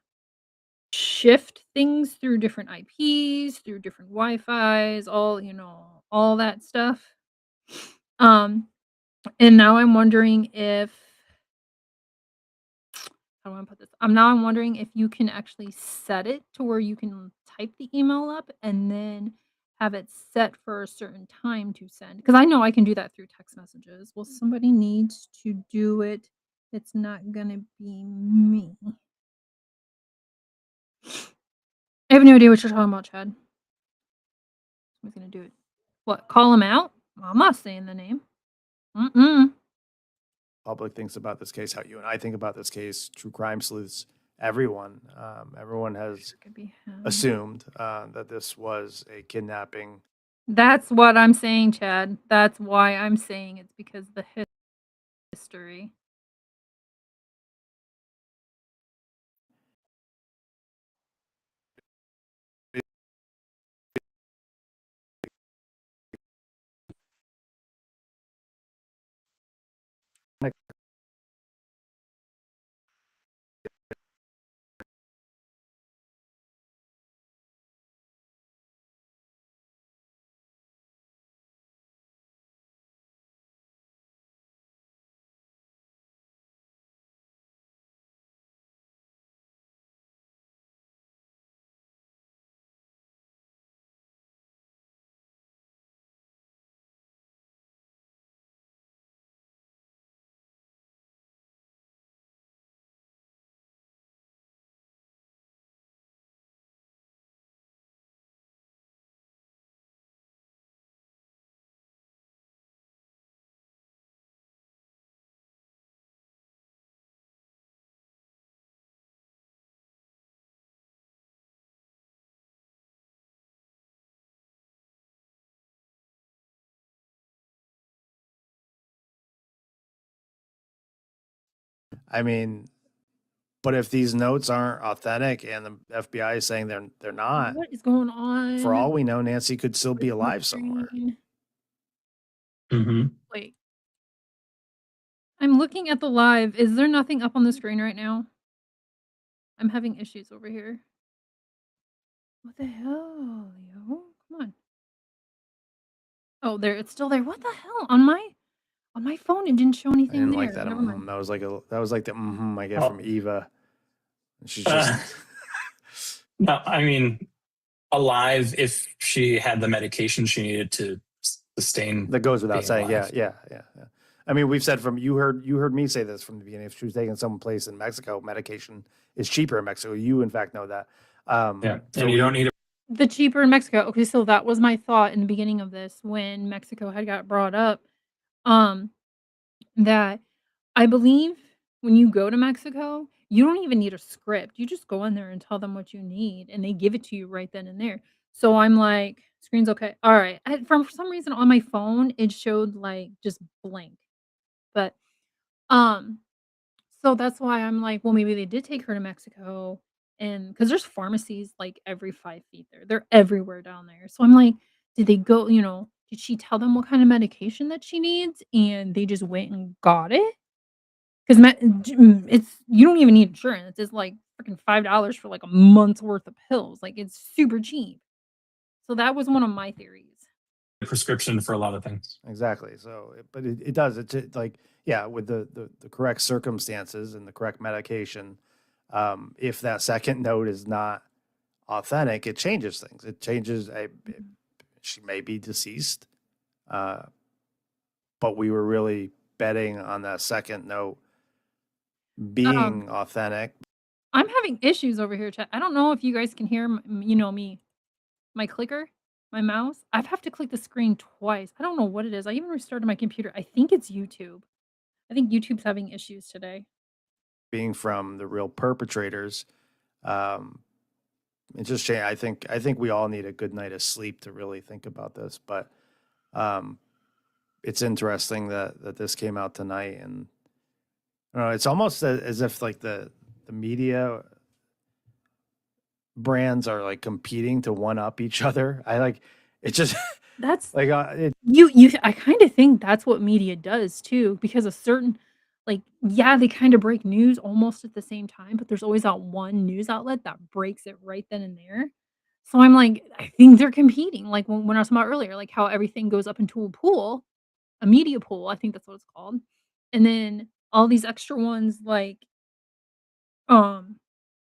[SPEAKER 1] shift things through different IPs, through different Wi-Fis, all that stuff. Um, and now I'm wondering if how do I put this? I'm wondering if you can actually set it to where you can type the email up and then have it set for a certain time to send. Because I know I can do that through text messages. Well, somebody needs to do it. It's not gonna be me. I have no idea what you're talking about, Chad. Who's gonna do it? What? Call him out? I'm not saying the name. Mm-mm.
[SPEAKER 2] public thinks about this case, how you and I think about this case, true crime sleuths, everyone has
[SPEAKER 1] It could be him.
[SPEAKER 2] assumed that this was a kidnapping.
[SPEAKER 1] That's what I'm saying, Chad. That's why I'm saying it's because the history.
[SPEAKER 2] I mean, but if these notes aren't authentic and the FBI is saying they're not,
[SPEAKER 1] What is going
[SPEAKER 2] for
[SPEAKER 1] on
[SPEAKER 2] all we know, Nancy could still be
[SPEAKER 1] with my
[SPEAKER 2] alive somewhere.
[SPEAKER 1] screen?
[SPEAKER 3] Hmm.
[SPEAKER 1] Wait. I'm looking at the live. Is there nothing up on the screen right now? I'm having issues over here. What the hell, yo? Come on. Oh, there. It's still there. What the hell? On my On my phone, it didn't show
[SPEAKER 2] I
[SPEAKER 1] anything
[SPEAKER 2] didn't
[SPEAKER 1] there.
[SPEAKER 2] like that.
[SPEAKER 1] Never mind.
[SPEAKER 2] That was like the I get from
[SPEAKER 3] Oh,
[SPEAKER 2] Eva. She's just
[SPEAKER 3] no, I mean, alive if she had the medication she needed to sustain
[SPEAKER 2] that goes without
[SPEAKER 3] being
[SPEAKER 2] saying. Yeah,
[SPEAKER 3] alive.
[SPEAKER 2] yeah, yeah, yeah. I mean, we've said from you heard me say this from the beginning. If she was taking some place in Mexico, medication is cheaper in Mexico. You, in fact, know that.
[SPEAKER 3] Yeah,
[SPEAKER 2] So
[SPEAKER 3] and you don't need
[SPEAKER 1] The cheaper in Mexico. Okay, so that was my thought in the beginning of this when Mexico had got brought up. Um, that I believe when you go to Mexico, you don't even need a script. You just go in there and tell them what you need, and they give it to you right then and there. So I'm like, "Screen's okay. Alright." For some reason on my phone, it showed, like, just blank. But, um, so that's why I'm like, well, maybe they did take her to Mexico, and because there's pharmacies, like, every 5 feet there. They're everywhere down there. So I'm like, did they go did she tell them what kind of medication that she needs, and they just went and got it? 'Cause it's you don't even need insurance. It's like freaking $5 for, like, a month's worth of pills. Like, it's super cheap. So that was one of my theories.
[SPEAKER 3] a prescription for a lot of things.
[SPEAKER 2] exactly. So, but it does. Like, yeah, with the correct circumstances and the correct medication. If that second note is not authentic, it changes things. It changes. She may be deceased, uh, but we were really betting on that second note
[SPEAKER 1] Um,
[SPEAKER 2] being authentic.
[SPEAKER 1] I'm having issues over here, chat. I don't know if you guys can hear me, my clicker, my mouse. I have to click the screen twice. I don't know what it is. I even restarted my computer. I think it's YouTube. I think YouTube's having issues today.
[SPEAKER 2] Being from the real perpetrators. Um, it's just shame. I think we all need a good night of sleep to really think about this. But um, it's interesting that this came out tonight, and I don't know. It's almost as if like the media brands are like competing to one up each other. I like it just
[SPEAKER 1] That's
[SPEAKER 2] like
[SPEAKER 1] I kinda think that's what media does too, because a certain yeah, they kinda break news almost at the same time, but there's always that one news outlet that breaks it right then and there. So I'm like, I think they're competing, like, when I was talking about earlier, like, how everything goes up into a pool, a media pool, I think that's what it's called, and then all these extra ones, um,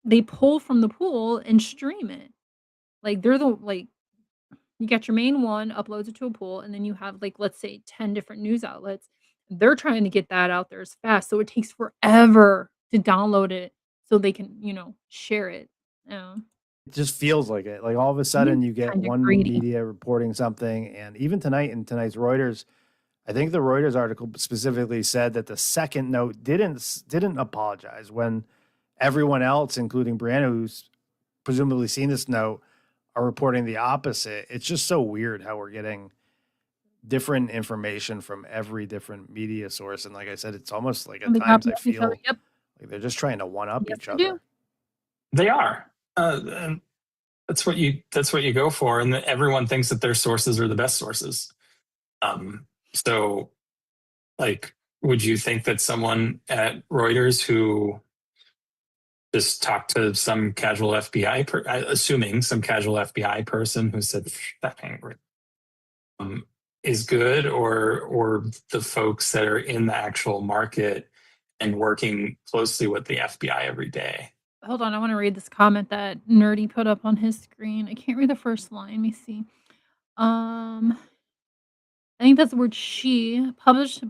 [SPEAKER 1] they pull from the pool and stream it. Like, they're the like you got your main one, uploads it to a pool, and then you have, like, let's say 10 different news outlets. They're trying to get that out there as fast, so it takes forever to download it so they can, share it. Yeah.
[SPEAKER 2] it just feels like it. Like all of a
[SPEAKER 1] Mhm.
[SPEAKER 2] sudden you get
[SPEAKER 1] Kinda
[SPEAKER 2] one
[SPEAKER 1] greedy.
[SPEAKER 2] media reporting something, and even tonight in tonight's Reuters, I think the Reuters article specifically said that the second note didn't apologize when everyone else, including Brianna, who's presumably seen this note, are reporting the opposite. It's just so weird how we're getting different information from every different media source. And like I said, it's almost like at
[SPEAKER 1] They
[SPEAKER 2] times
[SPEAKER 1] copy
[SPEAKER 2] I
[SPEAKER 1] off each other.
[SPEAKER 2] feel
[SPEAKER 1] Yep.
[SPEAKER 2] like they're just trying to one up
[SPEAKER 1] Yes,
[SPEAKER 2] each
[SPEAKER 1] they do.
[SPEAKER 2] other.
[SPEAKER 3] They are. And that's what you go for, and everyone thinks that their sources are the best sources. So, like, would you think that someone at Reuters who just talked to some casual assuming some casual FBI person who said that ain't real, um, is good, or the folks that are in the actual market and working closely with the FBI every day?
[SPEAKER 1] Hold on, I wanna read this comment that Nerdy put up on his screen. I can't read the first line. Let me see. Um I think that's the word she published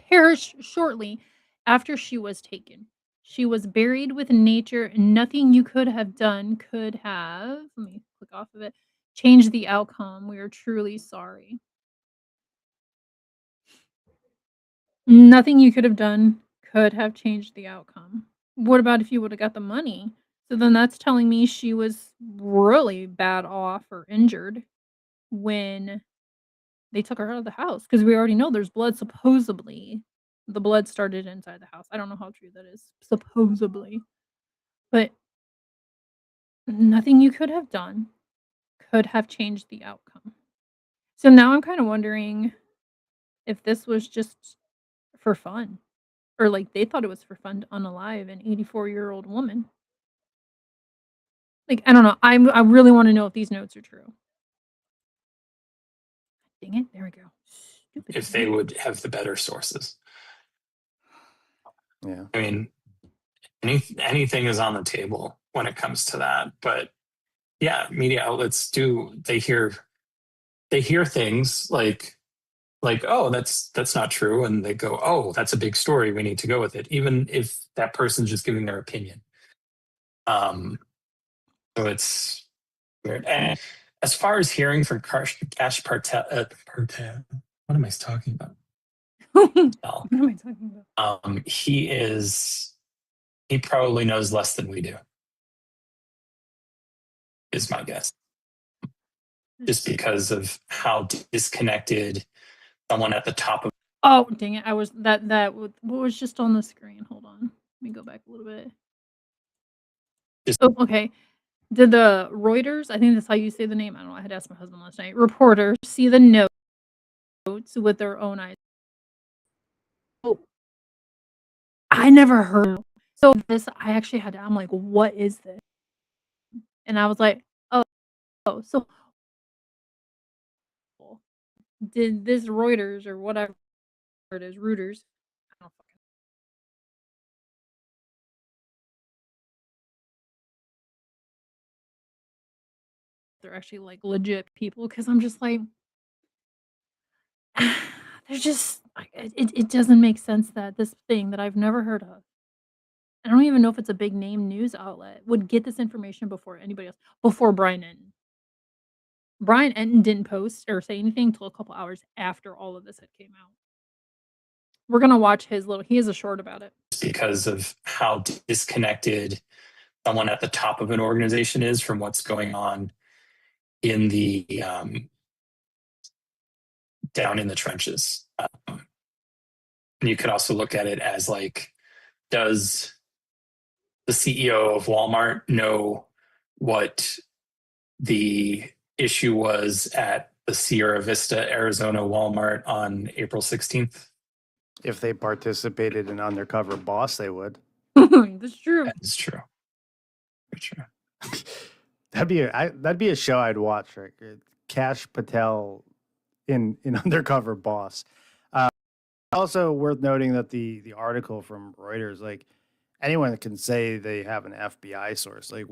[SPEAKER 1] perished shortly after she was taken. She was buried with nature, and nothing you could have done could have let me click off of it, changed the outcome. We are truly sorry. Nothing you could have done could have changed the outcome. What about if you would have got the money? So then that's telling me she was really bad off or injured when they took her out of the house because we already know there's blood supposedly. The blood started inside the house. I don't know how true that is, supposedly, but nothing you could have done could have changed the outcome. So now I'm kinda wondering if this was just for fun or, like, they thought it was for fun to unalive an 84-year-old woman. Like, I don't know. I really wanna know if these notes are true. Dang it, there we go.
[SPEAKER 3] if they would have the better sources.
[SPEAKER 2] Yeah.
[SPEAKER 3] I mean, anything is on the table when it comes to that. But yeah, media outlets they hear things like oh, that's not true, and they go, oh, that's a big story, we need to go with it, even if that person's just giving their opinion. So it's weird. And as far as hearing from Cash Patel, what am I talking about?
[SPEAKER 1] What am I talking about?
[SPEAKER 3] He probably knows less than we do, is my guess. Just because of how disconnected someone at the top of.
[SPEAKER 1] Oh, dang it. I was what was just on the screen. Hold on. Let me go back a little bit. Oh, okay. Did the Reuters, I think that's how you say the name. I don't know. I had asked my husband last night. Reporters see the notes with their own eyes. Oh, I never heard. So this, I actually I'm like, what is this? And I was like, oh, so did this Reuters or whatever it is, Reuters, I don't fucking they're actually like legit people because I'm just like, they're just it doesn't make sense that this thing that I've never heard of. I don't even know if it's a big name news outlet would get this information before anybody else, before Brian Enton. Brian Enton didn't post or say anything until a couple hours after all of this had came out. We're gonna watch he has a short about it.
[SPEAKER 3] Because of how disconnected someone at the top of an organization is from what's going on in the down in the trenches. And you could also look at it as like, does the CEO of Walmart know what the issue was at the Sierra Vista, Arizona Walmart on April 16th?
[SPEAKER 2] If they participated in Undercover Boss, they would.
[SPEAKER 1] That's true.
[SPEAKER 3] That is true. For sure.
[SPEAKER 2] That'd be a show I'd watch. Right? Cash Patel in Undercover Boss. Also worth noting that the article from Reuters, like anyone can say they have an FBI source. Like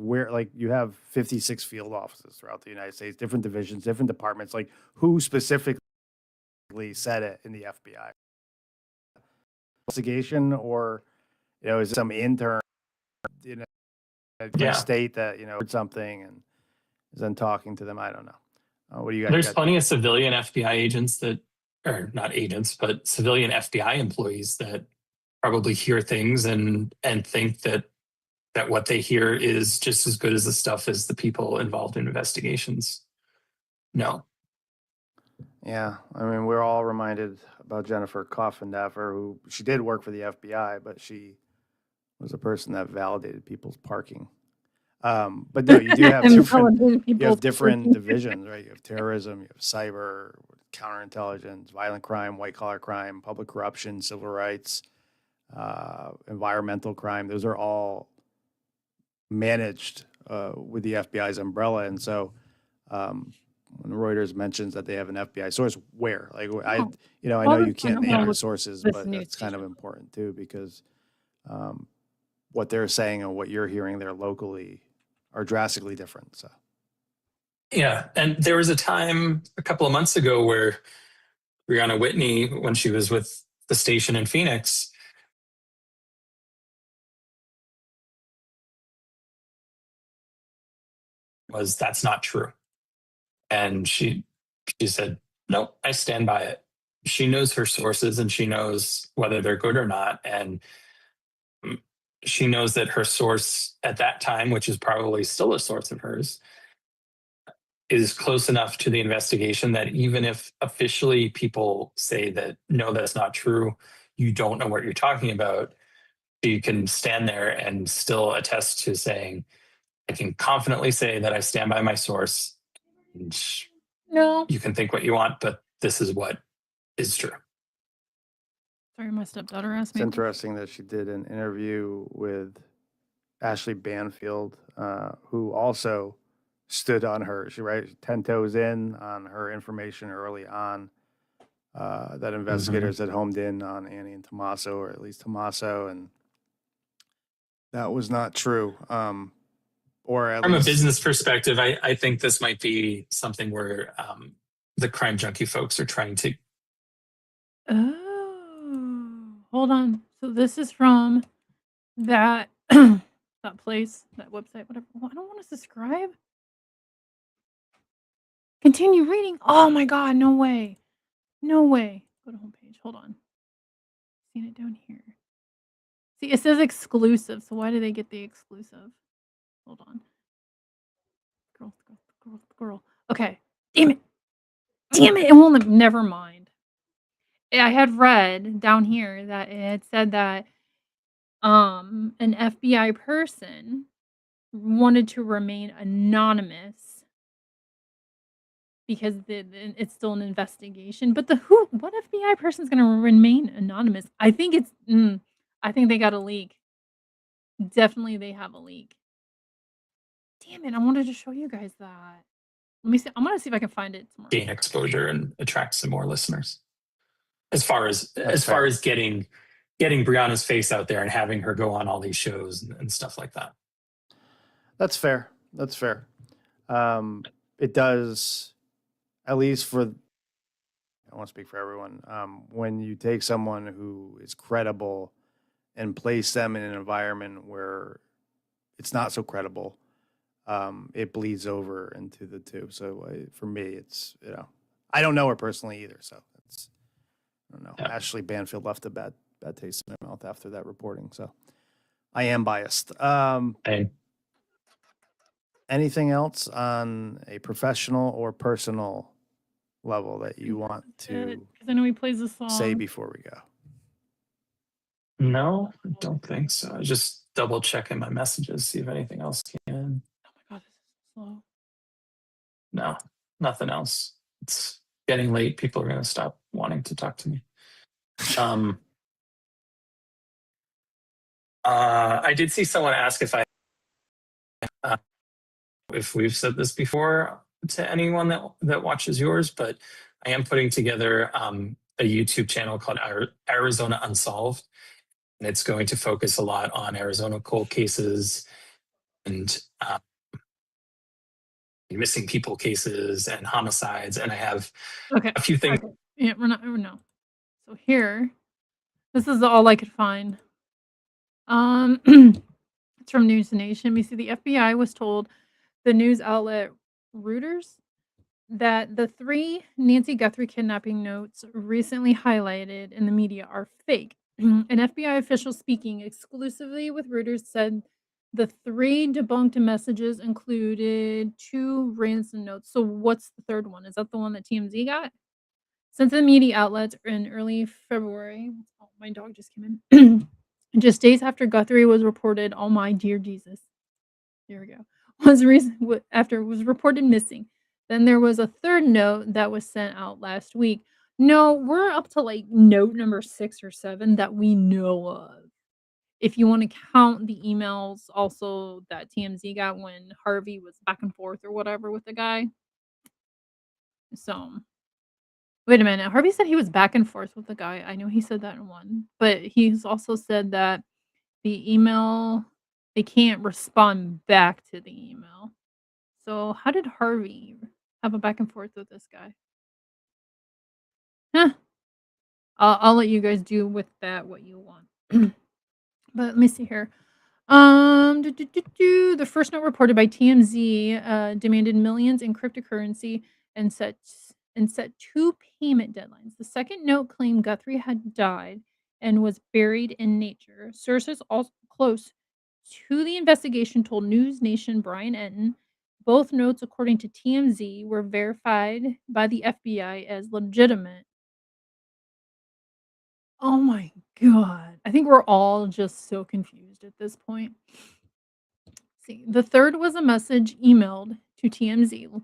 [SPEAKER 2] you have 56 field offices throughout the United States, different divisions, different departments. Like who specifically said it in the FBI investigation, or is it some intern
[SPEAKER 3] Yeah.
[SPEAKER 2] state that heard something and is then talking to them? I don't know. What do you guys?
[SPEAKER 3] There's plenty of civilian FBI agents or not agents, but civilian FBI employees that probably hear things and think that what they hear is just as good as the stuff as the people involved in investigations. No.
[SPEAKER 2] Yeah, I mean, we're all reminded about Jennifer Coffindaffer, who she did work for the FBI, but she was a person that validated people's parking. But no, you do have different divisions, right? You have terrorism, you have cyber, counterintelligence, violent crime, white collar crime, public corruption, civil rights, environmental crime. Those are all managed with the FBI's umbrella, and so when Reuters mentions that they have an FBI source, where I know you can't name your sources, but that's kind of important too, because what they're saying and what you're hearing there locally are drastically different. So
[SPEAKER 3] yeah, and there was a time a couple of months ago where Brianna Whitney, when she was with the station in Phoenix, that's not true. And she said, nope, I stand by it. She knows her sources and she knows whether they're good or not. And she knows that her source at that time, which is probably still a source of hers, is close enough to the investigation that even if officially people say that, no, that's not true, you don't know what you're talking about, you can stand there and still attest to saying, I can confidently say that I stand by my source. And
[SPEAKER 1] no,
[SPEAKER 3] you can think what you want, but this is what is true.
[SPEAKER 1] Sorry, my stepdaughter asked me.
[SPEAKER 2] It's interesting that she did an interview with Ashley Banfield, who also stood on her. She 10 toes in on her information early on. that investigators had homed in on Annie and Tommaso, or at least Tommaso, and that was not true. Or at
[SPEAKER 3] From a
[SPEAKER 2] least
[SPEAKER 3] business perspective, I think this might be something where the crime junkie folks are trying to.
[SPEAKER 1] Oh, hold on. So this is from that that place, that website, whatever. Well, I don't want to subscribe. Continue reading. Oh my god, no way. No way. Go to homepage. Hold on. Seen it down here. See, it says exclusive, so why do they get the exclusive? Hold on. Girl. Okay. Damn it. Damn it. It won't never mind. I had read down here that it had said that an FBI person wanted to remain anonymous because it's still an investigation. But what FBI person is going to remain anonymous? I think I think they got a leak. Definitely they have a leak. Damn it, I wanted to show you guys that. Let me see. I'm gonna see if I can find it tomorrow.
[SPEAKER 3] Gain exposure and attract some more listeners. As far as
[SPEAKER 2] fair.
[SPEAKER 3] getting Brianna's face out there and having her go on all these shows and stuff like that.
[SPEAKER 2] That's fair. It does, at least for, I won't speak for everyone. When you take someone who is credible and place them in an environment where it's not so credible, it bleeds over into the two. So for me, it's, I don't know her personally either. So it's, I don't know.
[SPEAKER 3] Yeah.
[SPEAKER 2] Ashley Banfield left a bad taste in my mouth after that reporting. So I am biased. Anything else on a professional or personal level that you want to
[SPEAKER 1] because I know he plays the song.
[SPEAKER 2] say before we go?
[SPEAKER 3] No, I don't think so. I just double checking my messages, see if anything else came in.
[SPEAKER 1] Oh my god, this is slow.
[SPEAKER 3] No, nothing else. It's getting late. People are going to stop wanting to talk to me. I did see someone ask if we've said this before to anyone that watches yours, but I am putting together a YouTube channel called Arizona Unsolved, and it's going to focus a lot on Arizona cold cases and missing people cases and homicides. And I have a few things.
[SPEAKER 1] Okay. Yeah, we're not. No. So here, this is all I could find. It's from News Nation. We see the FBI was told the news outlet Reuters that the 3 Nancy Guthrie kidnapping notes recently highlighted in the media are fake. An FBI official speaking exclusively with Reuters said the 3 debunked messages included 2 ransom notes. So what's the third one? Is that the one that TMZ got? Since the media outlets in early February, oh, my dog just came in. Just days after Guthrie was reported, oh my dear Jesus, here we go, after it was reported missing. Then there was a third note that was sent out last week. No, we're up to like note number 6 or 7 that we know of. If you want to count the emails also that TMZ got when Harvey was back and forth or whatever with the guy. So wait a minute. Harvey said he was back and forth with the guy. I know he said that in one, but he's also said that the email, they can't respond back to the email. So how did Harvey have a back and forth with this guy? Huh. I'll let you guys do with that what you want. But let me see here. The first note reported by TMZ demanded millions in cryptocurrency and set 2 payment deadlines. The second note claimed Guthrie had died and was buried in nature. Sources also close to the investigation told News Nation Brian Enton both notes, according to TMZ, were verified by the FBI as legitimate. Oh my god. I think we're all just so confused at this point. See, the third was a message emailed to TMZ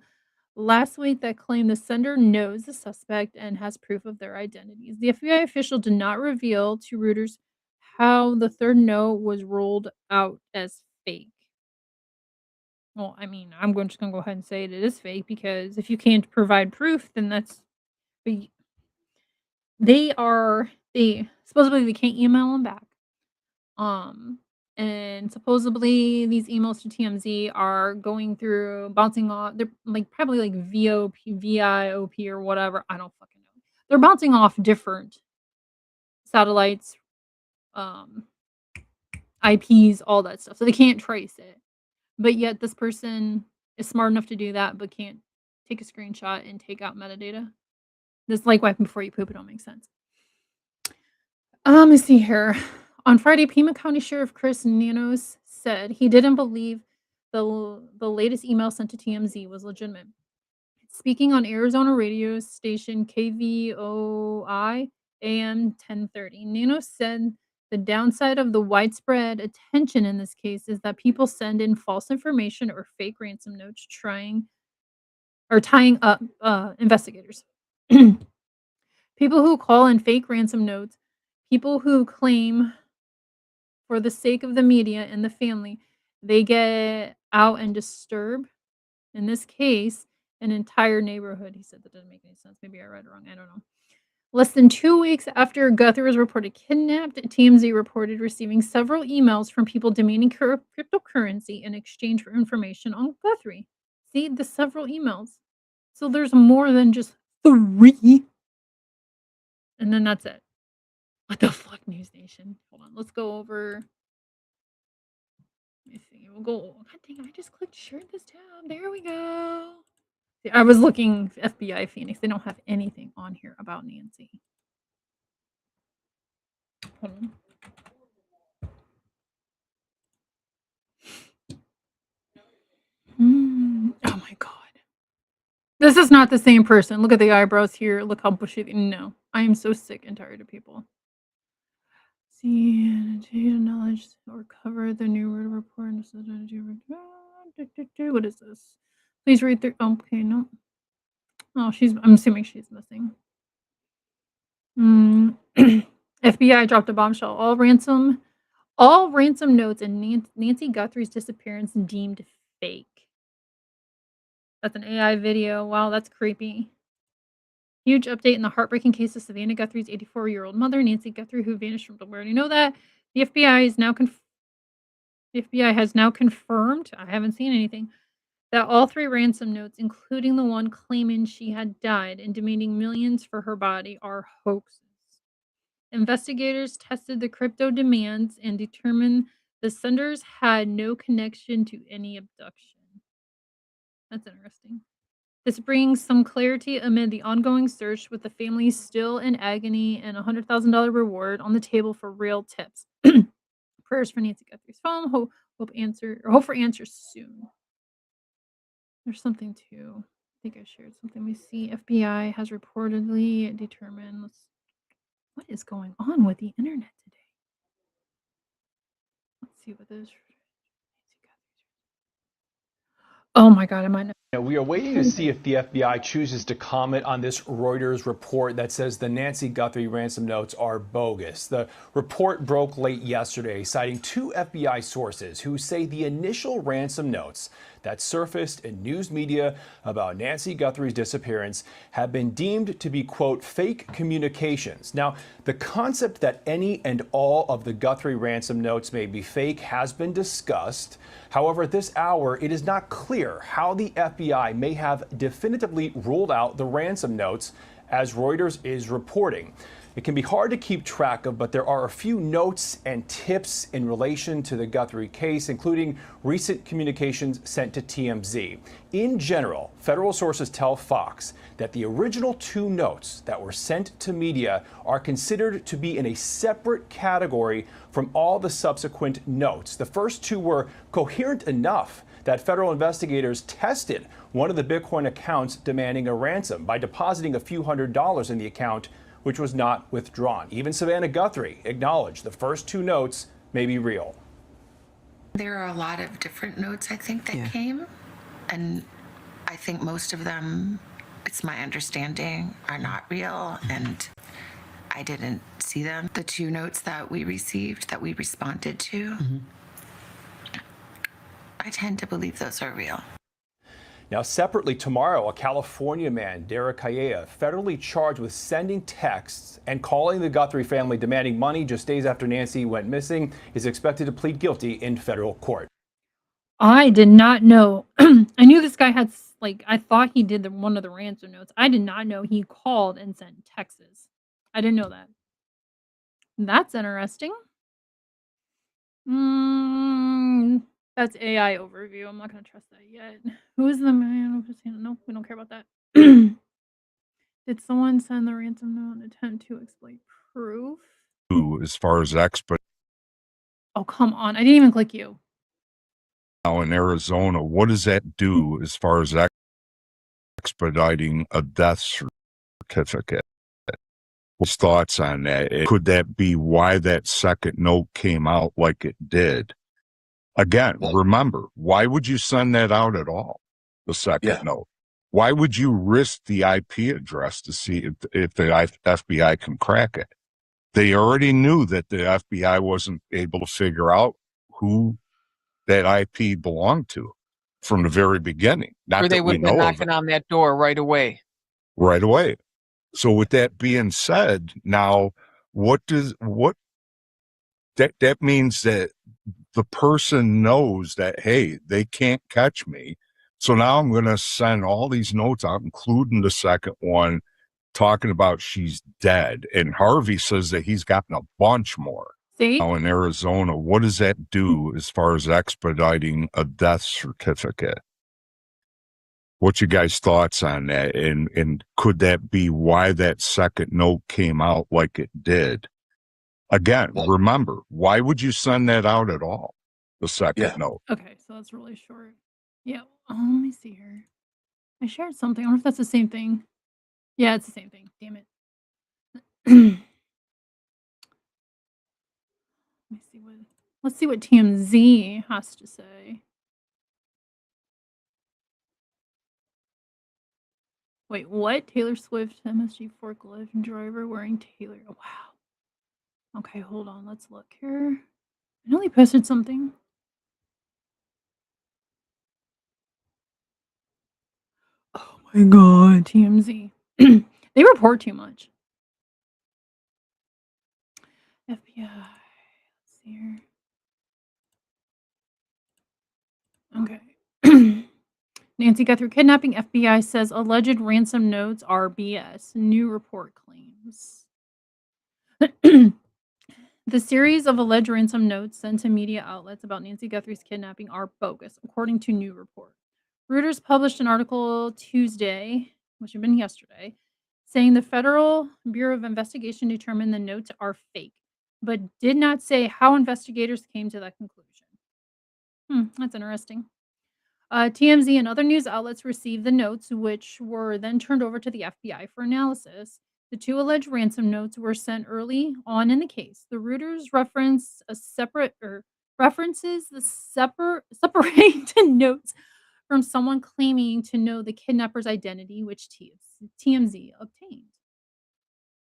[SPEAKER 1] last week that claimed the sender knows the suspect and has proof of their identities. The FBI official did not reveal to Reuters how the third note was ruled out as fake. Well, I mean, I'm just gonna go ahead and say it is fake because if you can't provide proof, then that's. they supposedly they can't email them back. Um, and supposedly these emails to TMZ are going through bouncing off. They're like probably like VIOP or whatever. I don't fucking know. They're bouncing off different satellites, um, IPs, all that stuff. So they can't trace it. But yet this person is smart enough to do that, but can't take a screenshot and take out metadata. This like wiping before you poop. It don't make sense. Let me see here. On Friday, Pima County Sheriff Chris Nanos said he didn't believe the latest email sent to TMZ was legitimate. Speaking on Arizona radio station KVOI AM 1030, Nanos said the downside of the widespread attention in this case is that people send in false information or fake ransom notes tying up investigators. People who call in fake ransom notes, people who claim for the sake of the media and the family, they get out and disturb, in this case, an entire neighborhood. He said that doesn't make any sense. Maybe I read it wrong. I don't know. Less than 2 weeks after Guthrie was reported kidnapped, TMZ reported receiving several emails from people demanding cryptocurrency in exchange for information on Guthrie. See, the several emails. So there's more than just 3. And then that's it. What the fuck, News Nation? Hold on, let's go over. Let me see. We'll go. God dang, I just clicked share this tab. There we go. See, I was looking FBI Phoenix. They don't have anything on here about Nancy. Hold on. Oh my god. This is not the same person. Look at the eyebrows here. Look how bushy. No. I am so sick and tired of people. See, data knowledge or cover the new word report. What is this? Please read through. Okay, no. Oh, I'm assuming she's missing. FBI dropped a bombshell. All ransom notes and Nancy Guthrie's disappearance deemed fake. That's an AI video. Wow, that's creepy. Huge update in the heartbreaking case of Savannah Guthrie's 84-year-old mother, Nancy Guthrie, who vanished from. We already know that. The FBI has now confirmed. I haven't seen anything. That all 3 ransom notes, including the one claiming she had died and demanding millions for her body, are hoaxes. Investigators tested the crypto demands and determined the senders had no connection to any abduction. That's interesting. This brings some clarity amid the ongoing search, with the family still in agony and a $100,000 reward on the table for real tips. Prayers for Nancy Guthrie's phone. Hope for answers soon. There's something too. I think I shared something. We see FBI has reportedly determined. What is going on with the internet today? Let's see what this. Oh my god, I might not.
[SPEAKER 4] We are waiting to see if the FBI chooses to comment on this Reuters report that says the Nancy Guthrie ransom notes are bogus. The report broke late yesterday, citing 2 FBI sources who say the initial ransom notes that surfaced in news media about Nancy Guthrie's disappearance have been deemed to be, quote, fake communications. Now, the concept that any and all of the Guthrie ransom notes may be fake has been discussed. However, at this hour, it is not clear how the FBI may have definitively ruled out the ransom notes, as Reuters is reporting. It can be hard to keep track of, but there are a few notes and tips in relation to the Guthrie case, including recent communications sent to TMZ. In general, federal sources tell Fox that the original 2 notes that were sent to media are considered to be in a separate category from all the subsequent notes. The first 2 were coherent enough that federal investigators tested one of the Bitcoin accounts demanding a ransom by depositing a few $100s in the account, which was not withdrawn. Even Savannah Guthrie acknowledged the first 2 notes may be real.
[SPEAKER 5] There are a lot of different notes, I think, that came. And I think most of them, it's my understanding, are not real. And I didn't see them. The 2 notes that we received, that we responded to, I tend to believe those are real.
[SPEAKER 4] Now, separately tomorrow, a California man, Derek Calleja, federally charged with sending texts and calling the Guthrie family demanding money just days after Nancy went missing, is expected to plead guilty in federal court.
[SPEAKER 1] I did not know. I knew this guy had I thought he did one of the ransom notes. I did not know he called and sent texts. I didn't know that. That's interesting. That's AI overview. I'm not gonna trust that yet. Who is the man? Nope, we don't care about that. Did someone send the ransom note and attempt to exploit proof?
[SPEAKER 6] As far as expert
[SPEAKER 1] Oh, come on. I didn't even click you.
[SPEAKER 6] now in Arizona, what does that do as far as expediting a death certificate? What's thoughts on that? Could that be why that second note came out like it did? Again, remember, why would you send that out at all? The second note. Why would you risk the IP address to see if the FBI can crack it? They already knew that the FBI wasn't able to figure out who that IP belonged to from the very begining. Not
[SPEAKER 7] Or they
[SPEAKER 6] that
[SPEAKER 7] would
[SPEAKER 6] we
[SPEAKER 7] have been
[SPEAKER 6] know of
[SPEAKER 7] knocking
[SPEAKER 6] it
[SPEAKER 7] on that door right away.
[SPEAKER 6] right away. So with that being said, now that means that the person knows that, hey, they can't catch me. So now I'm going to send all these notes out, including the second one, talking about she's dead. And Harvey says that he's gotten a bunch more.
[SPEAKER 1] See?
[SPEAKER 6] Now in Arizona, what does that do as far as expediting a death certificate? What's your guys' thoughts on that? And could that be why that second note came out like it did? Again, remember, why would you send that out at all? The second note.
[SPEAKER 1] Okay, so that's really short. Yeah. Let me see here. I shared something. I wonder if that's the same thing. Yeah, it's the same thing. Damn it. Let's see what TMZ has to say. Wait, what? Taylor Swift MSG forklift driver wearing Taylor. Oh, wow. Okay, hold on. Let's look here. I know they posted something. Oh my god, TMZ. They report too much. FBI. Let's see here. Okay. Nancy Guthrie kidnapping. FBI says alleged ransom notes are BS. New report claims. The series of alleged ransom notes sent to media outlets about Nancy Guthrie's kidnapping are bogus, according to new report. Reuters published an article Tuesday, which had been yesterday, saying the Federal Bureau of Investigation determined the notes are fake, but did not say how investigators came to that conclusion. That's interesting. TMZ and other news outlets received the notes, which were then turned over to the FBI for analysis. The two alleged ransom notes were sent early on in the case. The Reuters references the separated notes from someone claiming to know the kidnapper's identity, which TMZ obtained.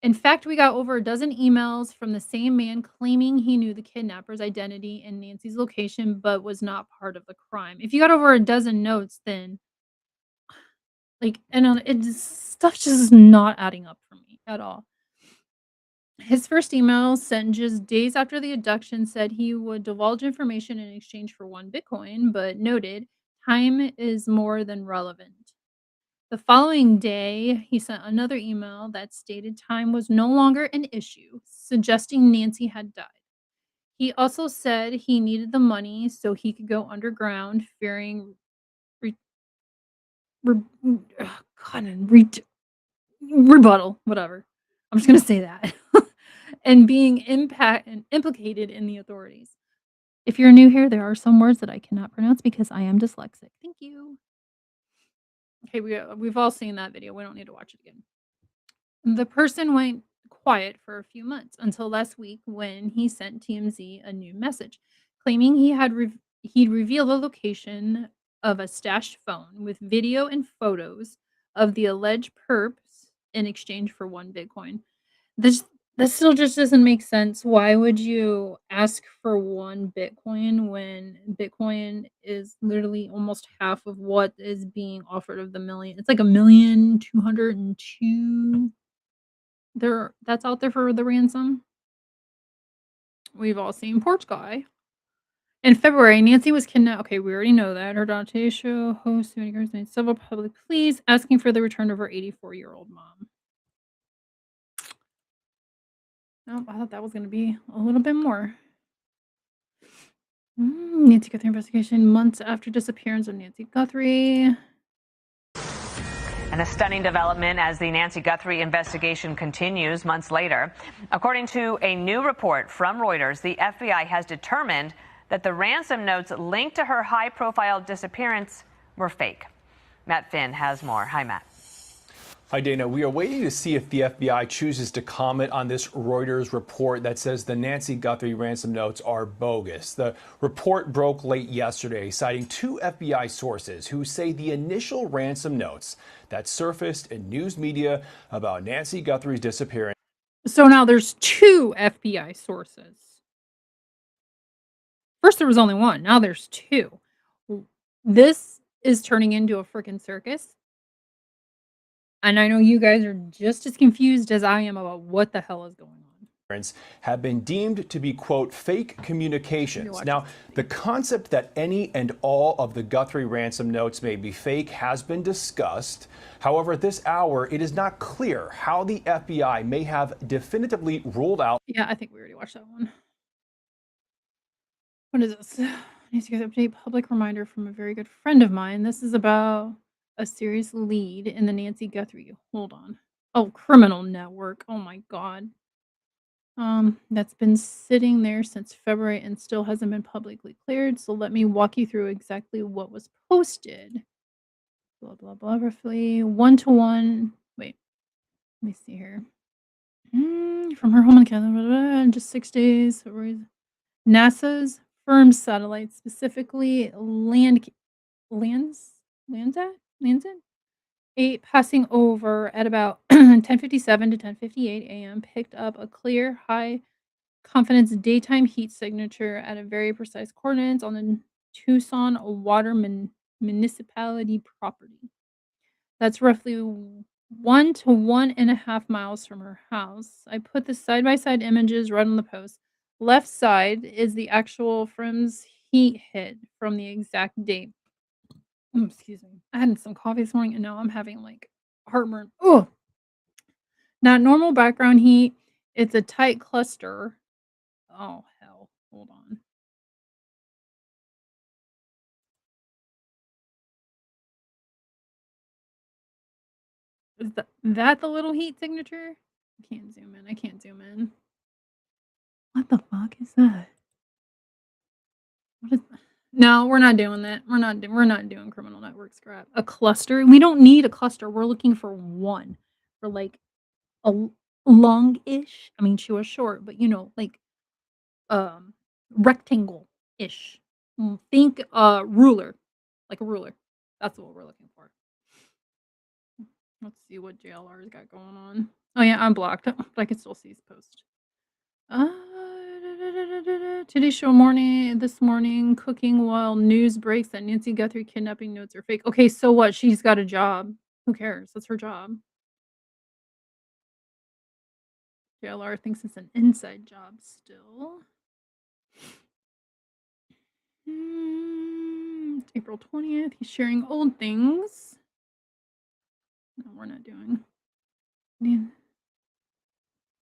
[SPEAKER 1] In fact, we got over a dozen emails from the same man claiming he knew the kidnapper's identity and Nancy's location, but was not part of the crime. If you got over a dozen notes, then stuff's just not adding up for me at all. His first email, sent just days after the abduction, said he would divulge information in exchange for 1 Bitcoin, but noted time is more than relevant. The following day, he sent another email that stated time was no longer an issue, suggesting Nancy had died. He also said he needed the money so he could go underground, fearing rebuttal, whatever. I'm just going to say that. And being implicated in the authorities. If you're new here, there are some words that I cannot pronounce because I am dyslexic. Thank you. Okay, we've all seen that video. We don't need to watch it again. The person went quiet for a few months until last week when he sent TMZ a new message claiming he'd reveal the location of a stashed phone with video and photos of the alleged perps in exchange for 1 Bitcoin. That still just doesn't make sense. Why would you ask for 1 Bitcoin when Bitcoin is literally almost half of what is being offered of the million? It's like 1,202,000 there that's out there for the ransom. We've all seen Porch Guy. In February, Nancy was kidnapped. Okay, we already know that. Her daughter show host made several public pleas asking for the return of her 84-year-old mom. Nope, I thought that was gonna be a little bit more. Nancy Guthrie investigation months after disappearance of Nancy Guthrie.
[SPEAKER 7] And a stunning development as the Nancy Guthrie investigation continues months later. According to a new report from Reuters, the FBI has determined that the ransom notes linked to her high-profile disappearance were fake. Matt Finn has more. Hi, Matt.
[SPEAKER 4] Hi, Dana. We are waiting to see if the FBI chooses to comment on this Reuters report that says the Nancy Guthrie ransom notes are bogus. The report broke late yesterday, citing 2 FBI sources who say the initial ransom notes that surfaced in news media about Nancy Guthrie's disappearance.
[SPEAKER 1] So now there's 2 FBI sources. First, there was only 1. Now there's 2. This is turning into a freaking circus. And I know you guys are just as confused as I am about what the hell is going on.
[SPEAKER 4] Have been deemed to be, quote, fake communications. Now, the concept that any and all of the Guthrie ransom notes may be fake has been discussed. However, at this hour, it is not clear how the FBI may have definitively ruled out.
[SPEAKER 1] Yeah, I think we already watched that one. What is this? Needs to get update. Public reminder from a very good friend of mine. This is about a serious lead in the Nancy Guthrie. Hold on. Oh, criminal network. Oh my god. That's been sitting there since February and still hasn't been publicly cleared. So let me walk you through exactly what was posted. Blah blah blah. Roughly 1-to-1. Wait, let me see here. From her home in Canada, in just 6 days. NASA's firm satellite, specifically Landsat 8, passing over at about 10:57 to 10:58 a.m., picked up a clear, high confidence daytime heat signature at a very precise coordinates on the Tucson water municipality property. That's roughly 1 to 1.5 miles from her house. I put the side by side images right on the post. Left side is the actual firm's heat hit from the exact date. Excuse me. I had some coffee this morning and now I'm having like heartburn. Oh, not normal background heat. It's a tight cluster. Oh, hell. Hold on. Is that the little heat signature? I can't zoom in. I can't zoom in. What the fuck is that? What is No, we're not doing that. We're not doing criminal network scrap. A cluster? We don't need a cluster. We're looking for one. For like a long-ish. I mean, she was short, but like rectangle-ish. Think ruler. Like a ruler. That's what we're looking for. Let's see what JLR's got going on. Oh yeah, I'm blocked. But I can still see his post. Today's show this morning, cooking while news breaks that Nancy Guthrie kidnapping notes are fake. Okay, so what? She's got a job. Who cares? That's her job. JLR thinks it's an inside job still. It's April 20th. He's sharing old things. No, we're not doing.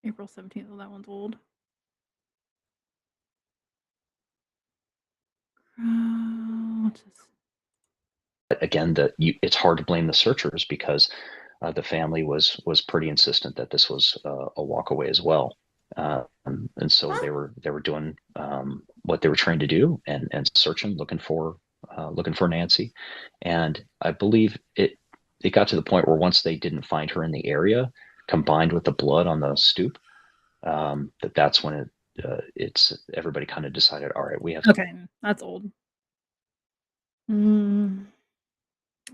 [SPEAKER 1] April 17th. Oh, that one's old.
[SPEAKER 8] Again, it's hard to blame the searchers because the family was pretty insistent that this was a walkaway as well, and so they were doing what they were trained to do and searching, looking for Nancy, and I believe it got to the point where once they didn't find her in the area, combined with the blood on the stoop, that's when it's everybody kind of decided, all right, we have.
[SPEAKER 1] Okay, that's old.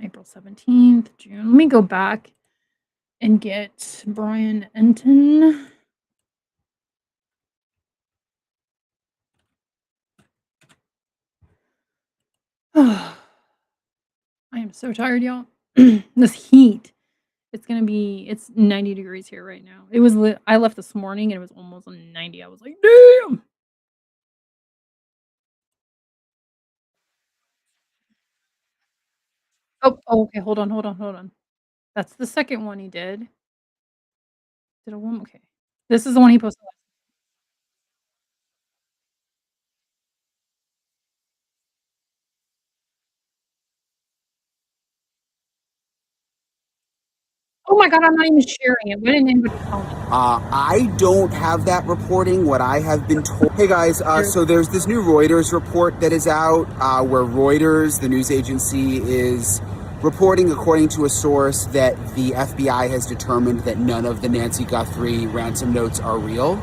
[SPEAKER 1] April 17th, June. Let me go back and get Brian Enton. I am so tired, y'all. This heat. It's 90 degrees here right now. It was I left this morning and it was almost 90. I was like, damn. Oh, okay. Hold on. That's the second one he did. Did a woman? Okay. This is the one he posted. Oh my god, I'm not even sharing it. Why didn't anybody tell me?
[SPEAKER 9] I don't have that reporting. What I have been told. Hey guys, so there's this new Reuters report that is out where Reuters, the news agency, is reporting, according to a source, that the FBI has determined that none of the Nancy Guthrie ransom notes are real.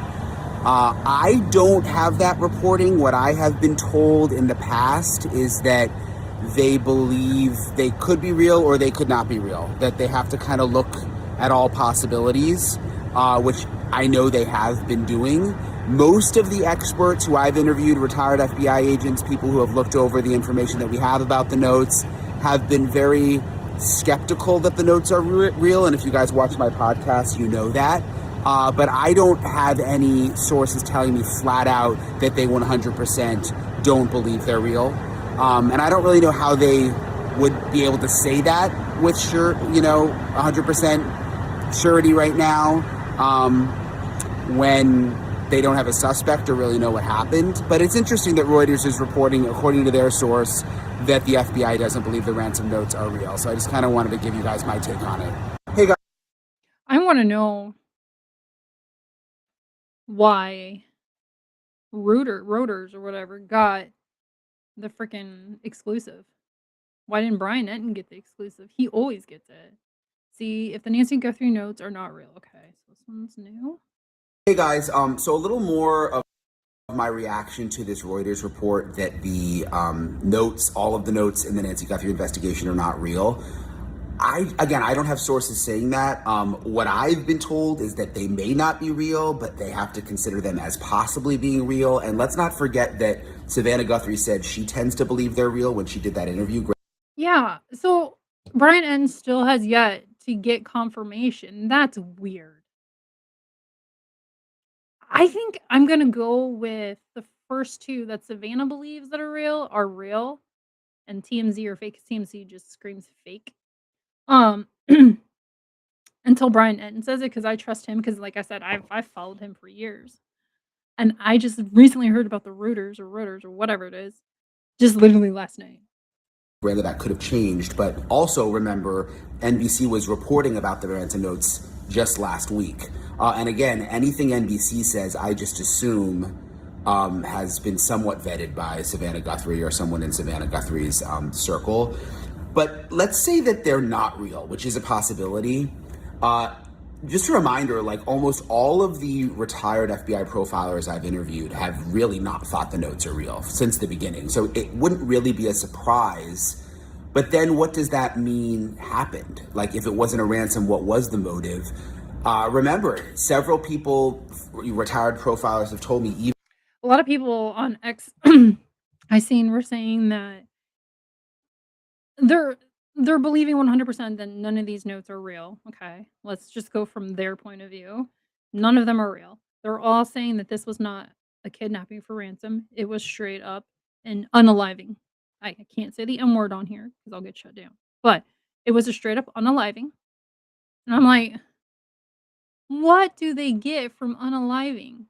[SPEAKER 9] I don't have that reporting. What I have been told in the past is that they believe they could be real or they could not be real, that they have to kind of look at all possibilities, which I know they have been doing. Most of the experts who I've interviewed, retired FBI agents, people who have looked over the information that we have about the notes, have been very skeptical that the notes are real. And if you guys watch my podcast, you know that. But I don't have any sources telling me flat out that they 100% don't believe they're real. And I don't really know how they would be able to say that with 100% surety right now, when they don't have a suspect or really know what happened. But it's interesting that Reuters is reporting, according to their source, that the FBI doesn't believe the ransom notes are real. So I just kind of wanted to give you guys my take on it. Hey guys.
[SPEAKER 1] I want to know why Reuters or whatever got the freaking exclusive. Why didn't Brian Etten get the exclusive? He always gets it. See, if the Nancy Guthrie notes are not real. Okay, so this one's new.
[SPEAKER 9] Hey guys, so a little more of my reaction to this Reuters report that the notes, all of the notes in the Nancy Guthrie investigation are not real. I don't have sources saying that. What I've been told is that they may not be real, but they have to consider them as possibly being real. And let's not forget that Savannah Guthrie said she tends to believe they're real when she did that interview.
[SPEAKER 1] Yeah, so Brian Etten still has yet to get confirmation. That's weird. I think I'm gonna go with the first two that Savannah believes that are real, and TMZ or fake TMZ just screams fake. Um, until Brian Etten says it, because I trust him. Because like I said, I've followed him for years, and I just recently heard about the Reuters or whatever it is, just literally last night.
[SPEAKER 9] Whether that could have changed, but also remember, NBC was reporting about the ransom notes just last week. And again, anything NBC says, I just assume has been somewhat vetted by Savannah Guthrie or someone in Savannah Guthrie's circle. But let's say that they're not real, which is a possibility. Just a reminder, like almost all of the retired FBI profilers I've interviewed have really not thought the notes are real since the beginning. So it wouldn't really be a surprise. But then what does that mean happened? Like if it wasn't a ransom, what was the motive? Remember, several people, retired profilers, have told me.
[SPEAKER 1] A lot of people on X I seen were saying that they're believing 100% that none of these notes are real. Okay, let's just go from their point of view. None of them are real. They're all saying that this was not a kidnapping for ransom. It was straight up an unaliving. I can't say the M word on here because I'll get shut down. But it was a straight up unaliving. And I'm like, what do they get from unaliving?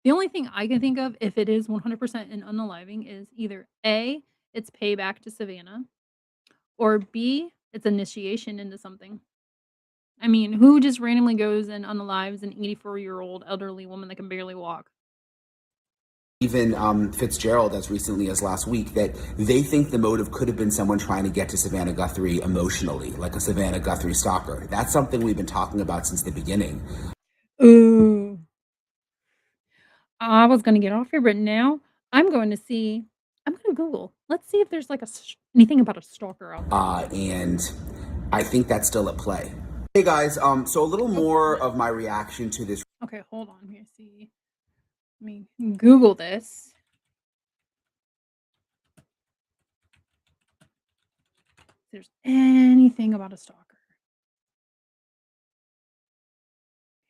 [SPEAKER 1] The only thing I can think of, if it is 100% an unaliving, is either A, it's payback to Savannah, or B, it's initiation into something. I mean, who just randomly goes and unalives an 84-year-old elderly woman that can barely walk?
[SPEAKER 9] Even Fitzgerald, as recently as last week, that they think the motive could have been someone trying to get to Savannah Guthrie emotionally, like a Savannah Guthrie stalker. That's something we've been talking about since the beginning.
[SPEAKER 1] Ooh. I was gonna get off here, but now I'm going to Google. Let's see if there's like anything about a stalker out there.
[SPEAKER 9] And I think that's still at play. Hey guys, so a little more of my reaction to this.
[SPEAKER 1] Okay, hold on. Let me see. Let me Google this. there's anything about a stalker.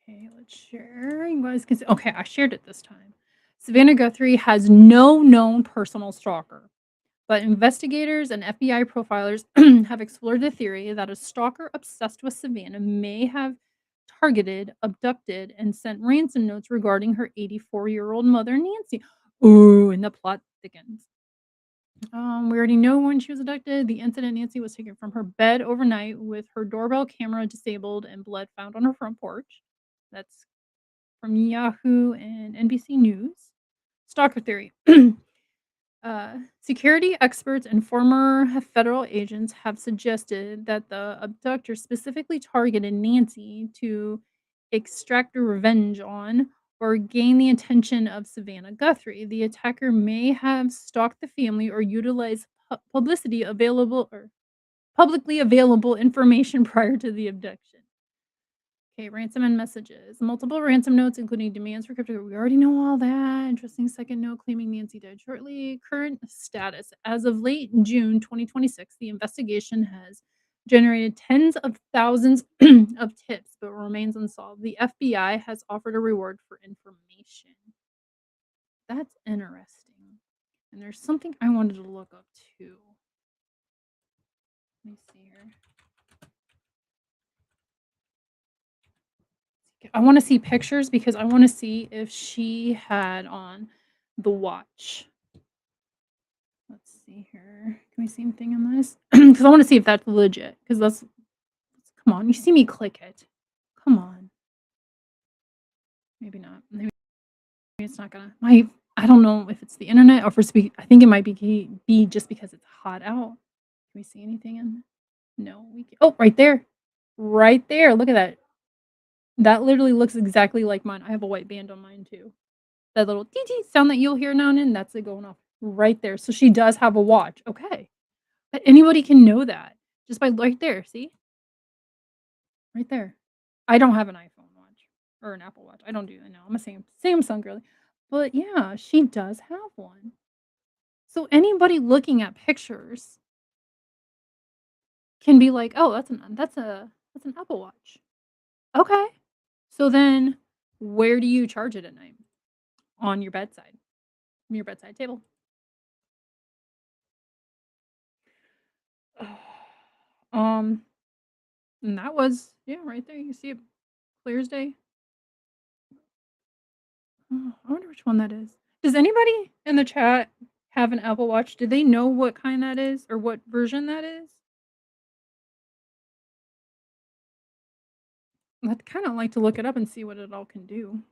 [SPEAKER 1] Okay, let's share. You guys can see. Okay, I shared it this time. Savannah Guthrie has no known personal stalker, but investigators and FBI profilers have explored the theory that a stalker obsessed with Savannah may have targeted, abducted, and sent ransom notes regarding her 84-year-old mother, Nancy. Ooh, and the plot thickens. We already know when she was abducted. The incident, Nancy was taken from her bed overnight with her doorbell camera disabled and blood found on her front porch. That's from Yahoo and NBC News. Stalker theory. Security experts and former federal agents have suggested that the abductor specifically targeted Nancy to extract revenge on or gain the attention of Savannah Guthrie. The attacker may have stalked the family or utilized publicly available information prior to the abduction. Okay, ransom and messages. Multiple ransom notes, including demands for crypto. We already know all that. Interesting second note claiming Nancy died shortly. Current status. As of late June 2026, the investigation has generated tens of thousands of tips, but remains unsolved. The FBI has offered a reward for information. That's interesting. And there's something I wanted to look up too. Let me see here. I want to see pictures because I want to see if she had on the watch. Let's see here. Can we see anything in this? Because I want to see if that's legit. Because that's come on. You see me click it. Come on. Maybe not. Maybe it's not gonna. I don't know if it's the internet or if it's. I think it might be just because it's hot out. Can we see anything in? No. We can, oh, right there. Right there. Look at that. That literally looks exactly like mine. I have a white band on mine too. That little tee sound that you'll hear now and then, that's it going off right there. So she does have a watch. Okay. But anybody can know that just by right there. See? Right there. I don't have an iPhone watch or an Apple Watch. I don't do that now. I'm a Samsung girly. But yeah, she does have one. So anybody looking at pictures can be like, oh, that's an Apple Watch. Okay. So then where do you charge it at night? On your bedside. Your bedside table. And that was, yeah, right there. You see it clear as day. Oh, I wonder which one that is. Does anybody in the chat have an Apple Watch? Do they know what kind that is or what version that is? I'd kind of like to look it up and see what it all can do.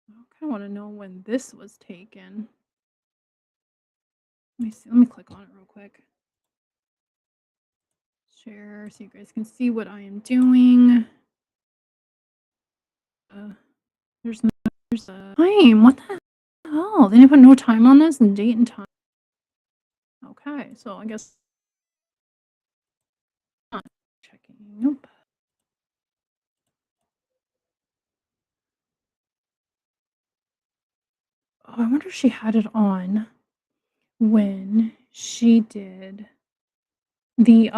[SPEAKER 1] I kind of want to know when this was taken. Let me see. Let me click on it real quick. Share so you guys can see what I am doing. There's a time. What the hell? They didn't put no time on this and date and time. Okay, so I guess not checking. Nope. Oh, I wonder if she had it on when she did the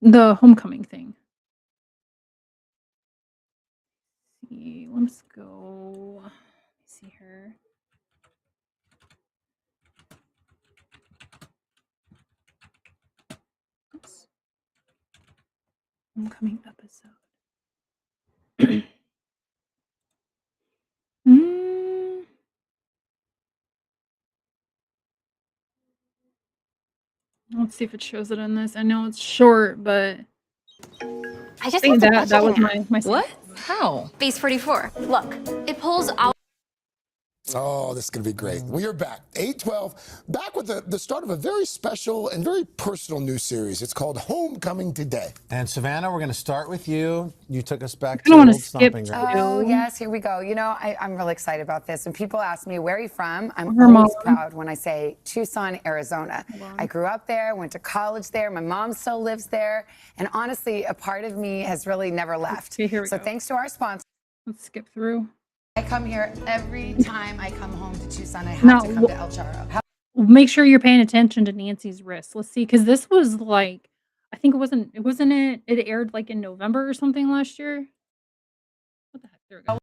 [SPEAKER 1] the homecoming thing. See, let's go. Let me see her. Oops. Homecoming episode. Let's see if it shows it in this. I know it's short, but
[SPEAKER 10] I just
[SPEAKER 1] think
[SPEAKER 10] have to
[SPEAKER 1] that was
[SPEAKER 10] now.
[SPEAKER 1] my
[SPEAKER 10] What? How? Base 44. Look, it pulls out.
[SPEAKER 11] Oh, this is going to be great. We are back. 8/12, back with the start of a very special and very personal new series. It's called Homecoming Today.
[SPEAKER 12] And Savannah, we're going to start with you. You took us back
[SPEAKER 1] I
[SPEAKER 12] to
[SPEAKER 1] don't want
[SPEAKER 12] old
[SPEAKER 1] to skip
[SPEAKER 12] stomping ground.
[SPEAKER 13] Oh, yes, here we go. You know, I'm really excited about this. When people ask me, where are you from? I'm
[SPEAKER 1] Her
[SPEAKER 13] always
[SPEAKER 1] mom.
[SPEAKER 13] proud when I say Tucson, Arizona. I grew up there, went to college there. My mom still lives there. And honestly, a part of me has really never left.
[SPEAKER 1] Okay, here we
[SPEAKER 13] So
[SPEAKER 1] go.
[SPEAKER 13] thanks to our sponsor.
[SPEAKER 1] Let's skip through.
[SPEAKER 13] I come here every time I come home to Tucson. I have
[SPEAKER 1] Now,
[SPEAKER 13] to come to El Charro.
[SPEAKER 1] make sure you're paying attention to Nancy's wrist. Let's see, because this was like, I think it aired like in November or something last year. What the heck? There we go.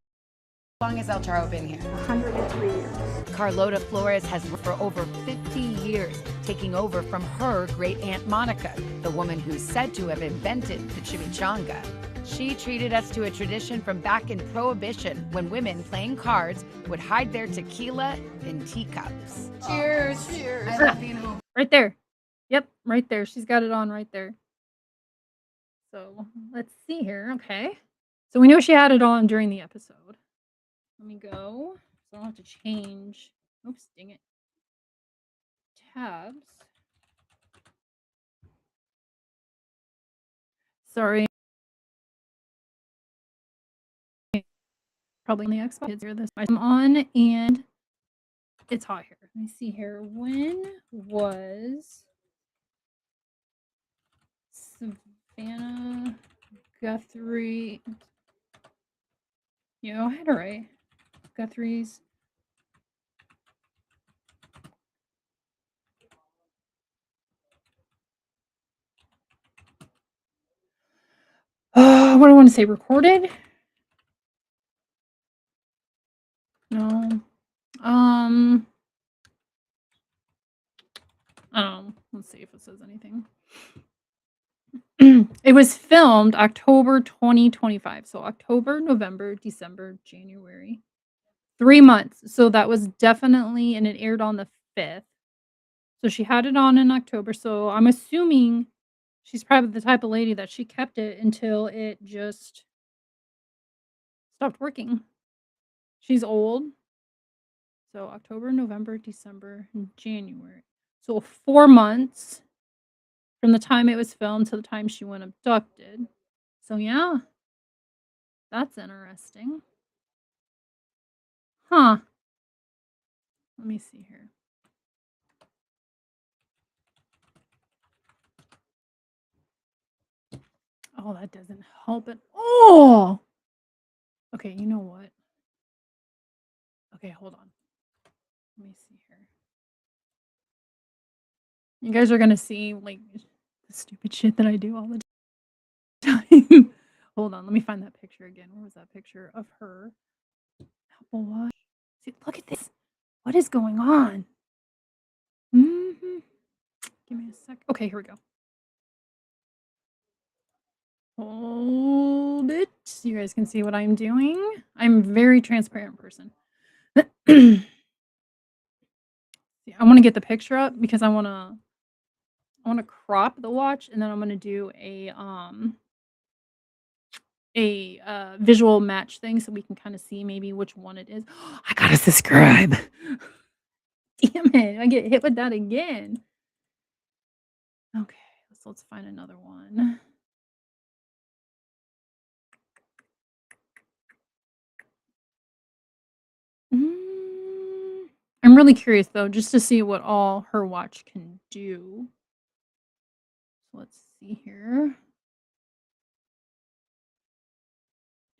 [SPEAKER 13] How long has El Charo been here?
[SPEAKER 14] 103 years.
[SPEAKER 13] Carlota Flores has worked for over 50 years, taking over from her great aunt Monica, the woman who's said to have invented the chimichanga. She treated us to a tradition from back in Prohibition when women playing cards would hide their tequila in teacups. Cheers! Cheers! I love being home.
[SPEAKER 1] Right there. Yep, right there. She's got it on right there. So let's see here. Okay. So we know she had it on during the episode. Let me go. So I don't have to change. Oops, dang it. Tabs. Sorry. Probably on the Xbox here. This I'm on, and it's hot here. Let me see here. When was Savannah Guthrie? You know, I had it right. Guthrie's. What do I want to say? Recorded? No. I don't know. Let's see if it says anything. It was filmed October 2025. So October, November, December, January. 3 months. So that was definitely, and it aired on the 5th. So she had it on in October. So I'm assuming she's probably the type of lady that she kept it until it just stopped working. She's old. So October, November, December, and January. So 4 months from the time it was filmed to the time she went abducted. So yeah, that's interesting. Huh. Let me see here. Oh, that doesn't help it. Oh! Okay, you know what? Okay, hold on. Let me see here. You guys are gonna see, like, the stupid shit that I do all the time. Hold on, let me find that picture again. Where was that picture of her? Apple Watch. See, look at this. What is going on? Give me a sec. Okay, here we go. Hold it. You guys can see what I'm doing. I'm a very transparent person. I want to get the picture up because I want to crop the watch, and then I'm going to do a visual match thing so we can kind of see maybe which one it is. I got to subscribe. Damn it. I get hit with that again. Okay, let's find another one. I'm really curious though, just to see what all her watch can do. So let's see here.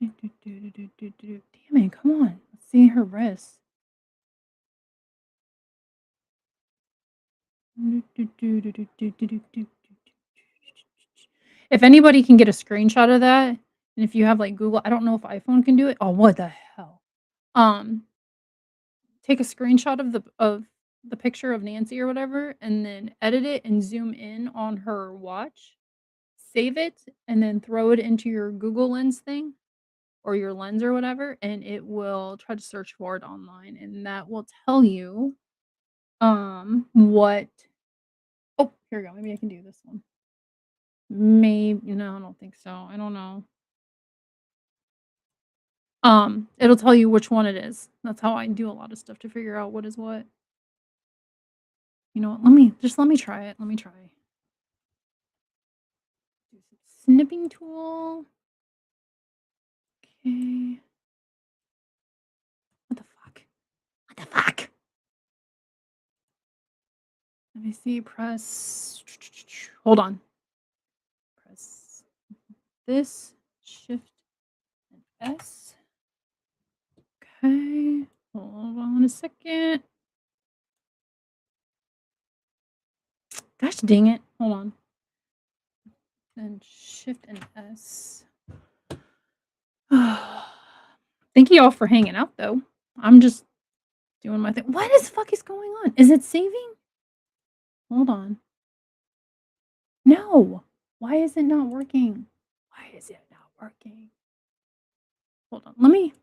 [SPEAKER 1] Damn it, come on. Let's see her wrist. If anybody can get a screenshot of that, and if you have like Google, I don't know if iPhone can do it. Oh, what the hell? Take a screenshot of the picture of Nancy or whatever, and then edit it and zoom in on her watch. Save it, and then throw it into your Google Lens thing or your Lens or whatever, and it will try to search for it online, and that will tell you what. Oh, here we go. Maybe I can do this one. Maybe no, I don't think so. I don't know. It'll tell you which one it is. That's how I do a lot of stuff to figure out what is what. You know what? Let me try it. Let me try. Do some snipping tool. Okay. What the fuck? What the fuck? Let me see. Press. Hold on. Press this. Shift and S. Okay. Hold on a second. Dang it. Hold on. Then Shift and S. Thank you all for hanging out, though. I'm just doing my thing. What the fuck is going on? Is it saving? Hold on. No. Why is it not working? Why is it not working? Hold on. Let me.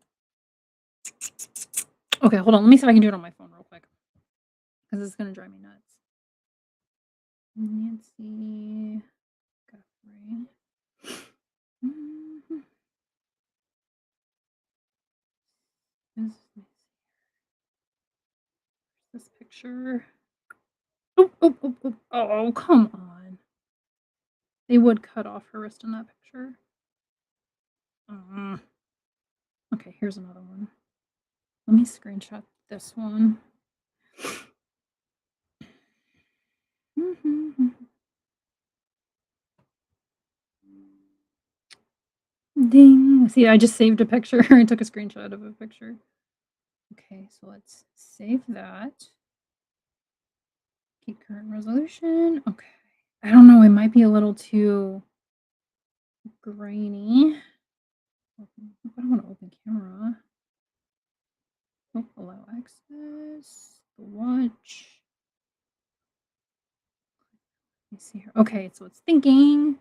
[SPEAKER 1] Okay, hold on. Let me see if I can do it on my phone real quick. Because it's going to drive me nuts. Nancy Guthrie. This picture. Oh, come on. They would cut off her wrist in that picture. Okay, here's another one. Let me screenshot this one. Ding. See, I just saved a picture. I took a screenshot of a picture. Okay, so let's save that. Keep current resolution. Okay. I don't know. It might be a little too grainy. I don't want to open camera. Oh, allow access. The watch. Let me see here. Okay, so it's thinking.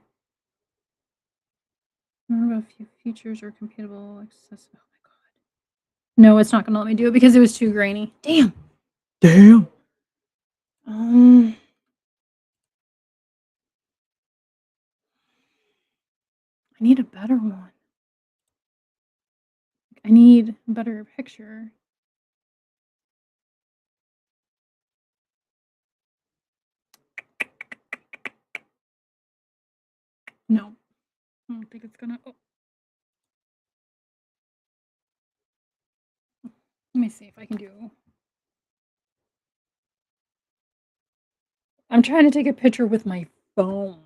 [SPEAKER 1] Remember a few features are compatible. Access. Oh my god. No, it's not going to let me do it because it was too grainy. Damn. Damn. I need a better one. I need a better picture. No. I don't think it's gonna. Oh. Let me see if I can do. I'm trying to take a picture with my phone.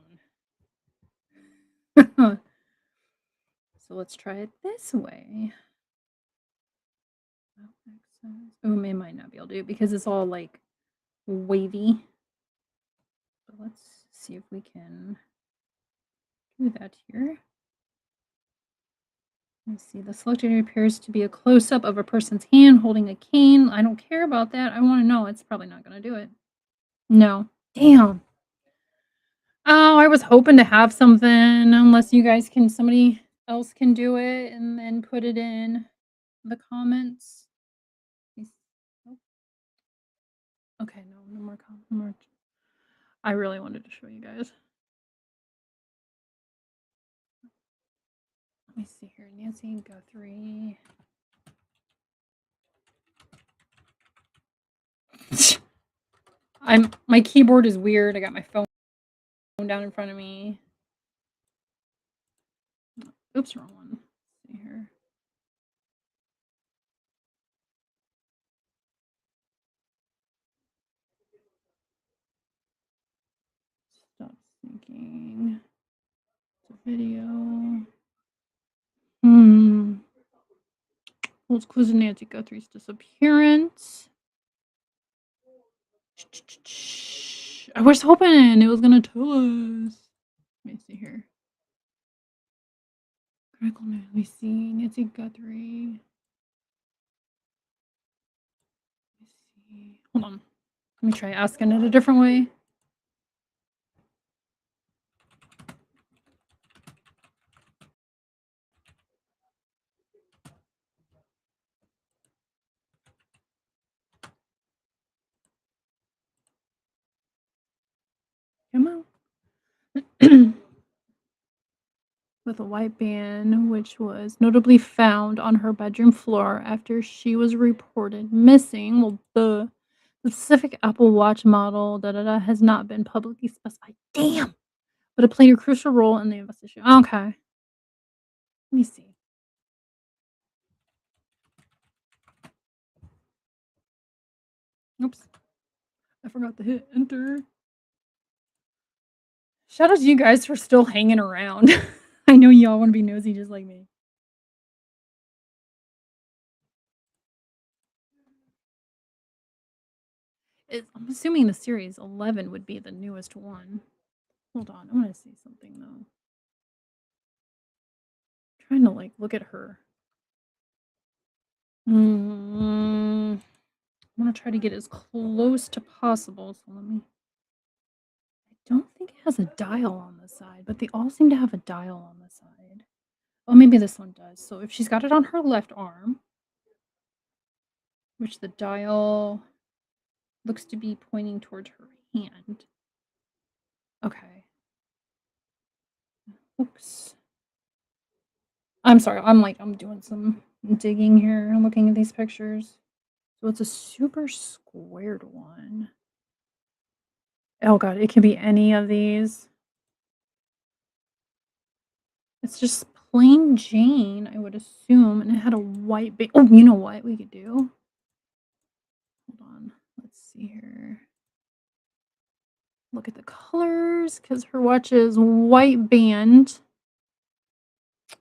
[SPEAKER 1] So let's try it this way. Oh, it might not be able to do it because it's all like wavy. But let's see if we can do that here. Let's see. The selected area appears to be a close-up of a person's hand holding a cane. I don't care about that. I want to know. It's probably not going to do it. No. Damn. Oh, I was hoping to have something. Unless you guys can, somebody else can do it and then put it in the comments. Okay, no more comments. I really wanted to show you guys. Let me see here. Nancy Guthrie. My keyboard is weird. I got my phone down in front of me. Oops, wrong one. Let's see here. Stop thinking. It's a video. Let's close Nancy Guthrie's disappearance. I was hoping it was gonna tell us. Let me see here. Critical news. Let me see. Nancy Guthrie. Let me see. Hold on. Let me try asking it a different way. Come on. With a white band, which was notably found on her bedroom floor after she was reported missing. Well, the specific Apple Watch model has not been publicly specified. Damn! But it played a crucial role in the investigation. Okay. Let me see. Oops. I forgot to hit enter. Shout out to you guys for still hanging around. I know y'all want to be nosy just like me. I'm assuming the series 11 would be the newest one. Hold on, I wanna see something, though. Trying to, like, look at her. I wanna try to get as close to possible, so let me I don't think it has a dial on the side, but they all seem to have a dial on the side. Oh, maybe this one does. So if she's got it on her left arm, which the dial looks to be pointing towards her hand. Okay. Oops. I'm sorry. I'm doing some digging here, looking at these pictures. So it's a super squared one. Oh god, it can be any of these. It's just plain Jane, I would assume, and it had a white ba oh, you know what we could do? Hold on. Let's see here. Look at the colors, because her watch is white band.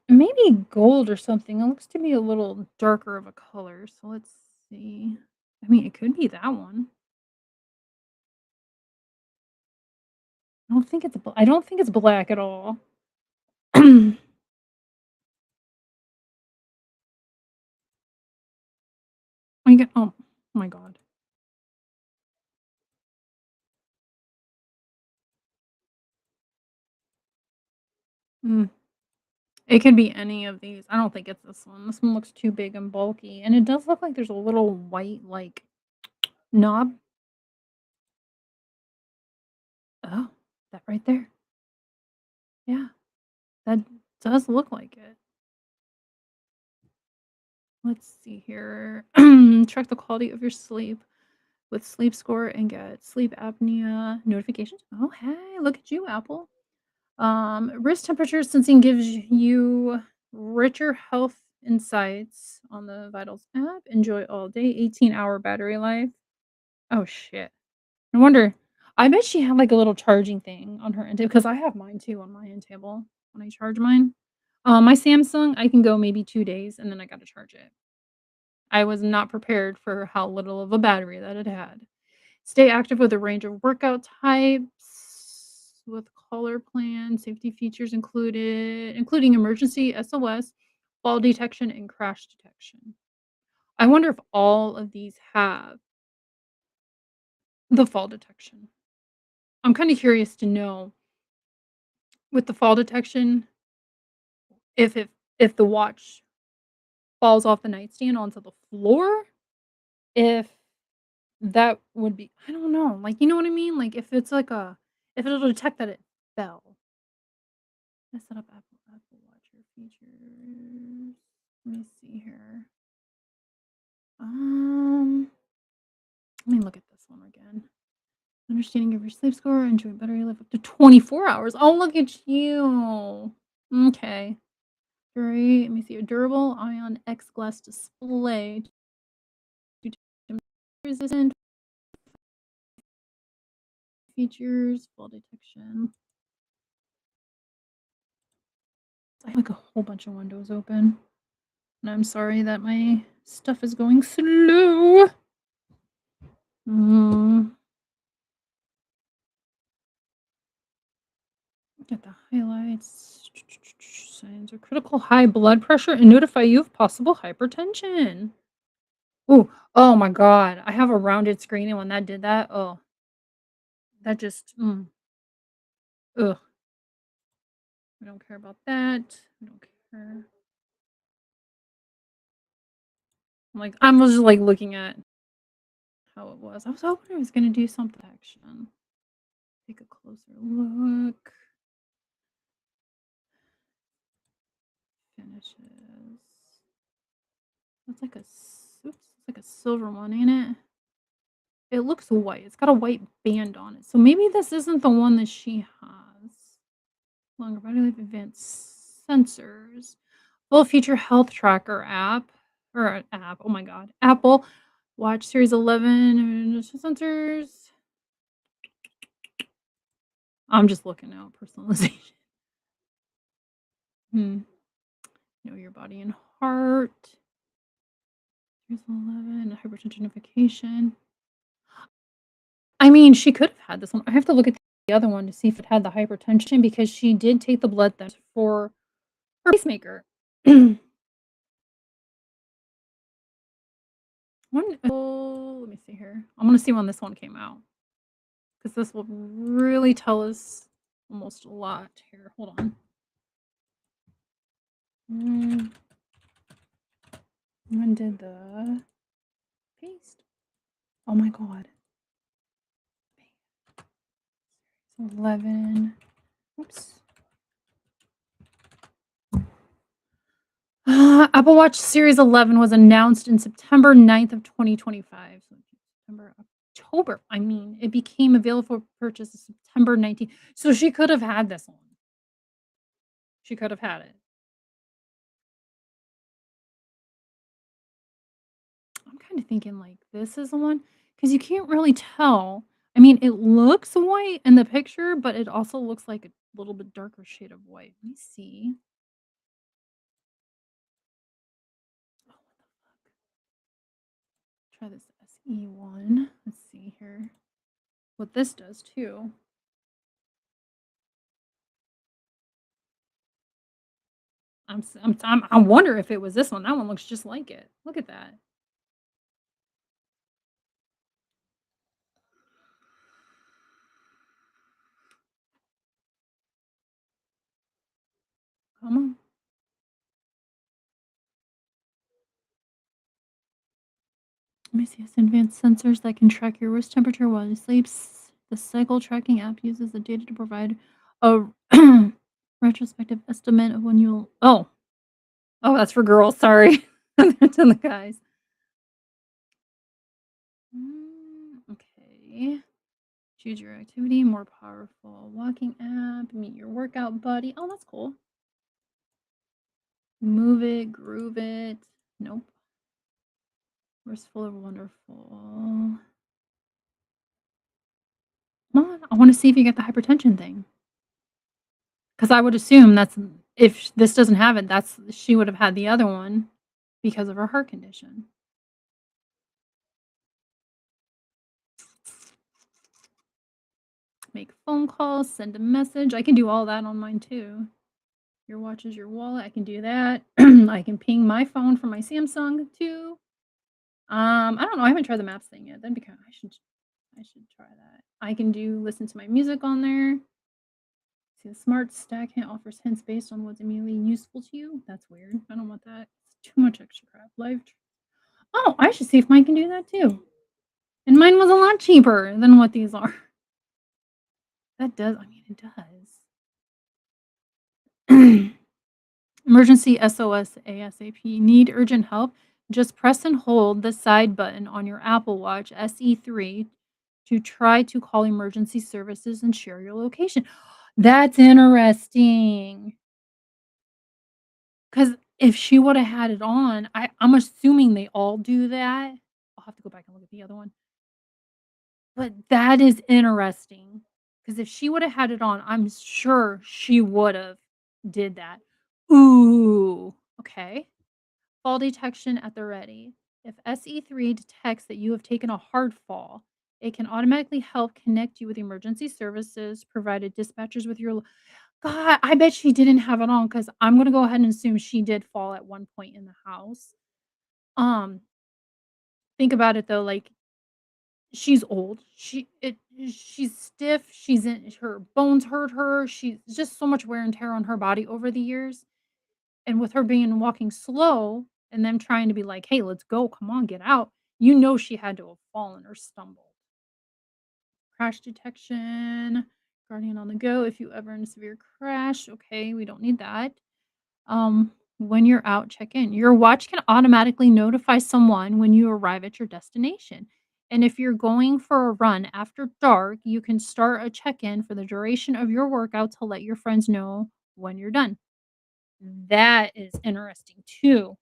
[SPEAKER 1] Maybe gold or something. It looks to be a little darker of a color, so let's see. I mean, it could be that one. I don't think it's black at all. Oh my god. Mm. It could be any of these. I don't think it's this one. This one looks too big and bulky, and it does look like there's a little white, like, knob. Oh, that right there. Yeah, that does look like it. Let's see here. Track the quality of your sleep with sleep score and get sleep apnea notifications. Oh, hey, look at you, Apple. Wrist temperature sensing gives you richer health insights on the Vitals app. Enjoy all day. 18-hour battery life. Oh shit. No wonder. I bet she had like a little charging thing on her end table because I have mine too on my end table when I charge mine. My Samsung, I can go maybe 2 days and then I gotta charge it. I was not prepared for how little of a battery that it had. Stay active with a range of workout types with color plan, safety features included, including emergency SOS, fall detection, and crash detection. I wonder if all of these have the fall detection. I'm kind of curious to know with the fall detection if if the watch falls off the nightstand onto the floor, if that would be I don't know, like, you know what I mean? Like, if it's like a if it'll detect that it fell. Let's set up Apple Watch features. Let me see here. Um, Let me look at this one again. Understanding of your sleep score, enjoy battery life up to 24 hours. Oh, look at you. Okay. Great. Let me see. A durable ion X glass display. Resistant features, fall detection. I have like a whole bunch of windows open. And I'm sorry that my stuff is going slow. Get the highlights. Signs of critical high blood pressure and notify you of possible hypertension. Ooh, oh my god. I have a rounded screen and when that did that, oh, that just, ugh. We don't care about that. We don't care. I was just like looking at how it was. I was hoping it was gonna do something action. Take a closer look. Finishes. That's like a oops, it's like a silver one, ain't it? It looks white. It's got a white band on it. So maybe this isn't the one that she has. Longer battery life, advanced sensors. Full feature health tracker app. Or app. Oh my god. Apple Watch Series 11 sensors. I'm just looking now. Personalization. Know your body and heart. Series 11. Hypertension notification. I mean, she could have had this one. I have to look at the other one to see if it had the hypertension because she did take the blood test for her pacemaker. Let me see here. I'm gonna see when this one came out because this will really tell us almost a lot here. Hold on. When did the paste? Oh my god. 11. Oops. Apple Watch Series 11 was announced in September 9th of 2025. So September, October. I mean, it became available for purchase September 19th. So she could have had this one. She could have had it. I'm kind of thinking like this is the one because you can't really tell. I mean, it looks white in the picture, but it also looks like a little bit darker shade of white. Let me see. Try this SE one. Let's see here. What this does too. I wonder if it was this one. That one looks just like it. Look at that. Come on. Let me see. It's advanced sensors that can track your wrist temperature while you sleep. The cycle tracking app uses the data to provide a retrospective estimate of when you'll. Oh, that's for girls. Sorry, that's on the guys. Okay. Choose your activity. More powerful walking app. Meet your workout buddy. Oh, that's cool. Move it, groove it. Nope. Restful or wonderful. Come on, I want to see if you get the hypertension thing. Because I would assume that's if this doesn't have it, that's she would have had the other one because of her heart condition. Make phone calls, send a message. I can do all that on mine too. Your watch is your wallet. I can do that. I can ping my phone from my Samsung too. I don't know. I haven't tried the maps thing yet. That'd be kind of, I should try that. I can listen to my music on there. See, the smart stack hint offers hints based on what's immediately useful to you. That's weird. I don't want that. It's too much extra crap. Oh, I should see if mine can do that too. And mine was a lot cheaper than what these are. That does, I mean, it does. Emergency SOS ASAP. Need urgent help? Just press and hold the side button on your Apple Watch SE3 to try to call emergency services and share your location. That's interesting. Because if she would have had it on, I'm assuming they all do that. I'll have to go back and look at the other one. But that is interesting. Because if she would have had it on, I'm sure she would have did that. Ooh, okay. Fall detection at the ready. If SE3 detects that you have taken a hard fall, it can automatically help connect you with emergency services, provided dispatchers with your. God, I bet she didn't have it on because I'm gonna go ahead and assume she did fall at one point in the house. Um, think about it though, like she's old. She's stiff. She's in her bones hurt her. She's just so much wear and tear on her body over the years. And with her being walking slow and them trying to be like, "Hey, let's go. Come on, get out." You know she had to have fallen or stumbled. Crash detection, guardian on the go. If you ever in a severe crash, okay, we don't need that. When you're out, check in. Your watch can automatically notify someone when you arrive at your destination. And if you're going for a run after dark, you can start a check in for the duration of your workout to let your friends know when you're done. That is interesting too.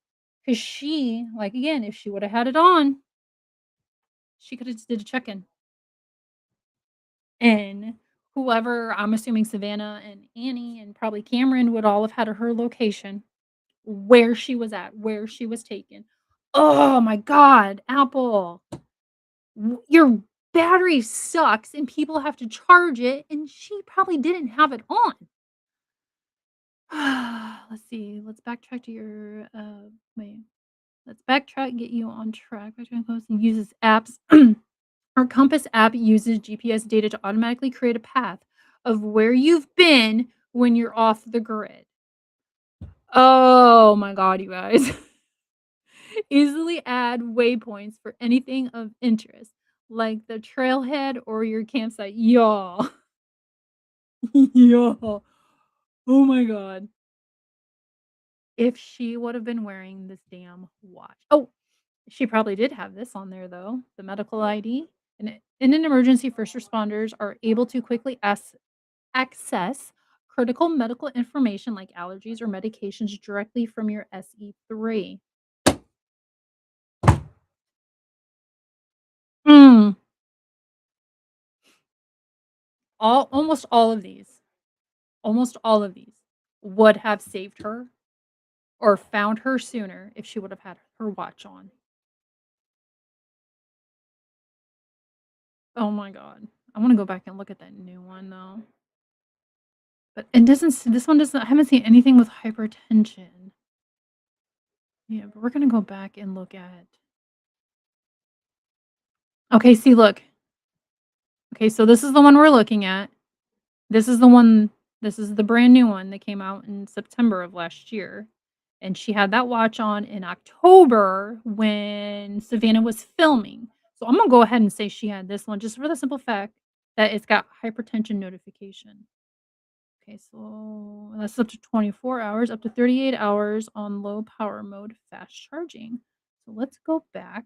[SPEAKER 1] Because she, like, again, if she would have had it on, she could have just did a check in. And whoever, I'm assuming Savannah and Annie and probably Cameron would all have had her location, where she was at, where she was taken. Oh my God, Apple. You're battery sucks and people have to charge it, and she probably didn't have it on. Let's see. Let's backtrack to your wait. Let's backtrack, get you on track. Backtrack close and uses apps. Our Compass app uses GPS data to automatically create a path of where you've been when you're off the grid. Oh my god, you guys. Easily add waypoints for anything of interest, like the trailhead or your campsite. Y'all. Y'all. Oh my god. If she would have been wearing this damn watch. Oh, she probably did have this on there though, the medical ID. In an emergency, first responders are able to quickly access critical medical information like allergies or medications directly from your SE3. Mm. Almost all of these would have saved her or found her sooner if she would have had her watch on. Oh my god. I want to go back and look at that new one though. But it doesn't this one doesn't I haven't seen anything with hypertension. Yeah, but we're going to go back and look at. Okay, see look. Okay, so this is the one we're looking at. This is the brand new one that came out in September of last year. And she had that watch on in October when Savannah was filming. So I'm gonna go ahead and say she had this one just for the simple fact that it's got hypertension notification. Okay, so that's up to 24 hours, up to 38 hours on low power mode fast charging. So let's go back.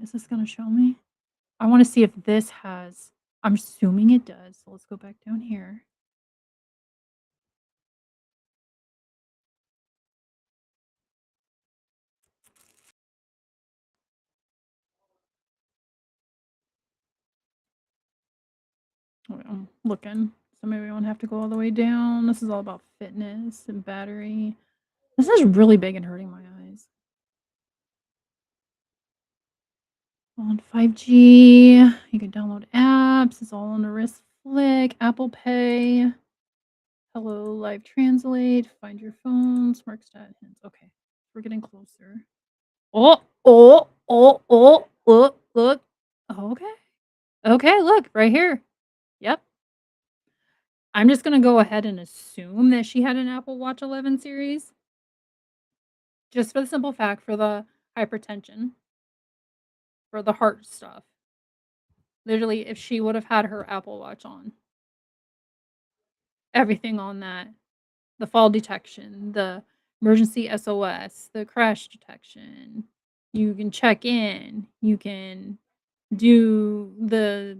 [SPEAKER 1] Is this gonna show me? I want to see if this has. I'm assuming it does. So let's go back down here. I'm looking. So maybe we don't have to go all the way down. This is all about fitness and battery. This is really big and hurting my eyes. On 5G, you can download apps. It's all on the wrist flick. Apple Pay. Hello, Live Translate. Find your phone. Smart stat hints. Okay, we're getting closer. Oh, look. Okay. Okay, look, right here. Yep. I'm just gonna go ahead and assume that she had an Apple Watch 11 series. Just for the simple fact, for the hypertension, for the heart stuff. Literally, if she would have had her Apple Watch on. Everything on that. The fall detection, the emergency SOS, the crash detection. You can check in. You can do the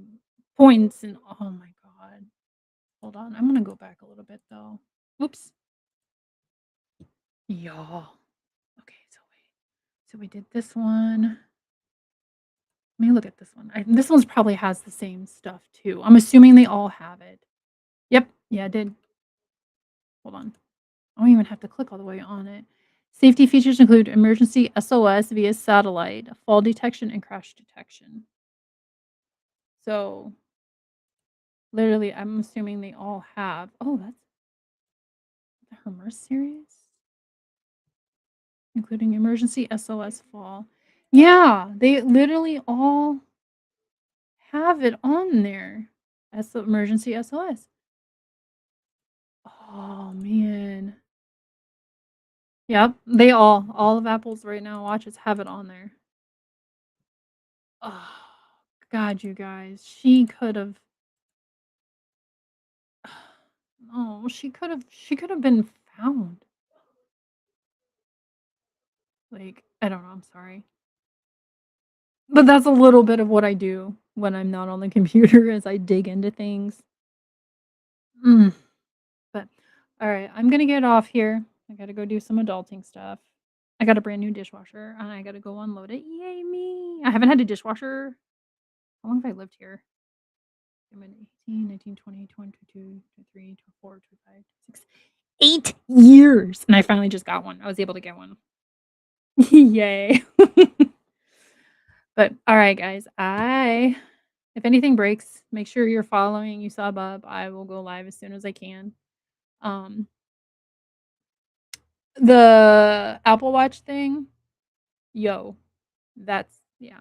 [SPEAKER 1] points and oh my god. Hold on. I'm gonna go back a little bit though. Oops. Y'all. Okay, so wait. So we did this one. Let me look at this one. This one's probably has the same stuff too. I'm assuming they all have it. Yep. Yeah, I did. Hold on. I don't even have to click all the way on it. Safety features include emergency SOS via satellite, fall detection, and crash detection. So, literally, I'm assuming they all have. Oh, that's the Hermer series, including emergency SOS fall. Yeah, they literally all have it on there as the emergency SOS. Oh man. Yep, they all of Apple's right now watches have it on there. Oh, god, you guys, she could have. Oh, she could have been found. Like, I don't know, I'm sorry. But that's a little bit of what I do when I'm not on the computer as I dig into things. But all right, I'm gonna get off here. I gotta go do some adulting stuff. I got a brand new dishwasher and I gotta go unload it. Yay me! I haven't had a dishwasher. How long have I lived here? I'm in 18, 19, 20, 22, 23, 24, 25, 26, 8 years. And I finally just got one. I was able to get one. Yay. But all right, guys, if anything breaks, make sure you're following, you sub up. I will go live as soon as I can. The Apple Watch thing, yo, that's yeah.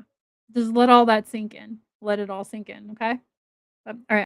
[SPEAKER 1] Just let all that sink in. Let it all sink in, okay? All right.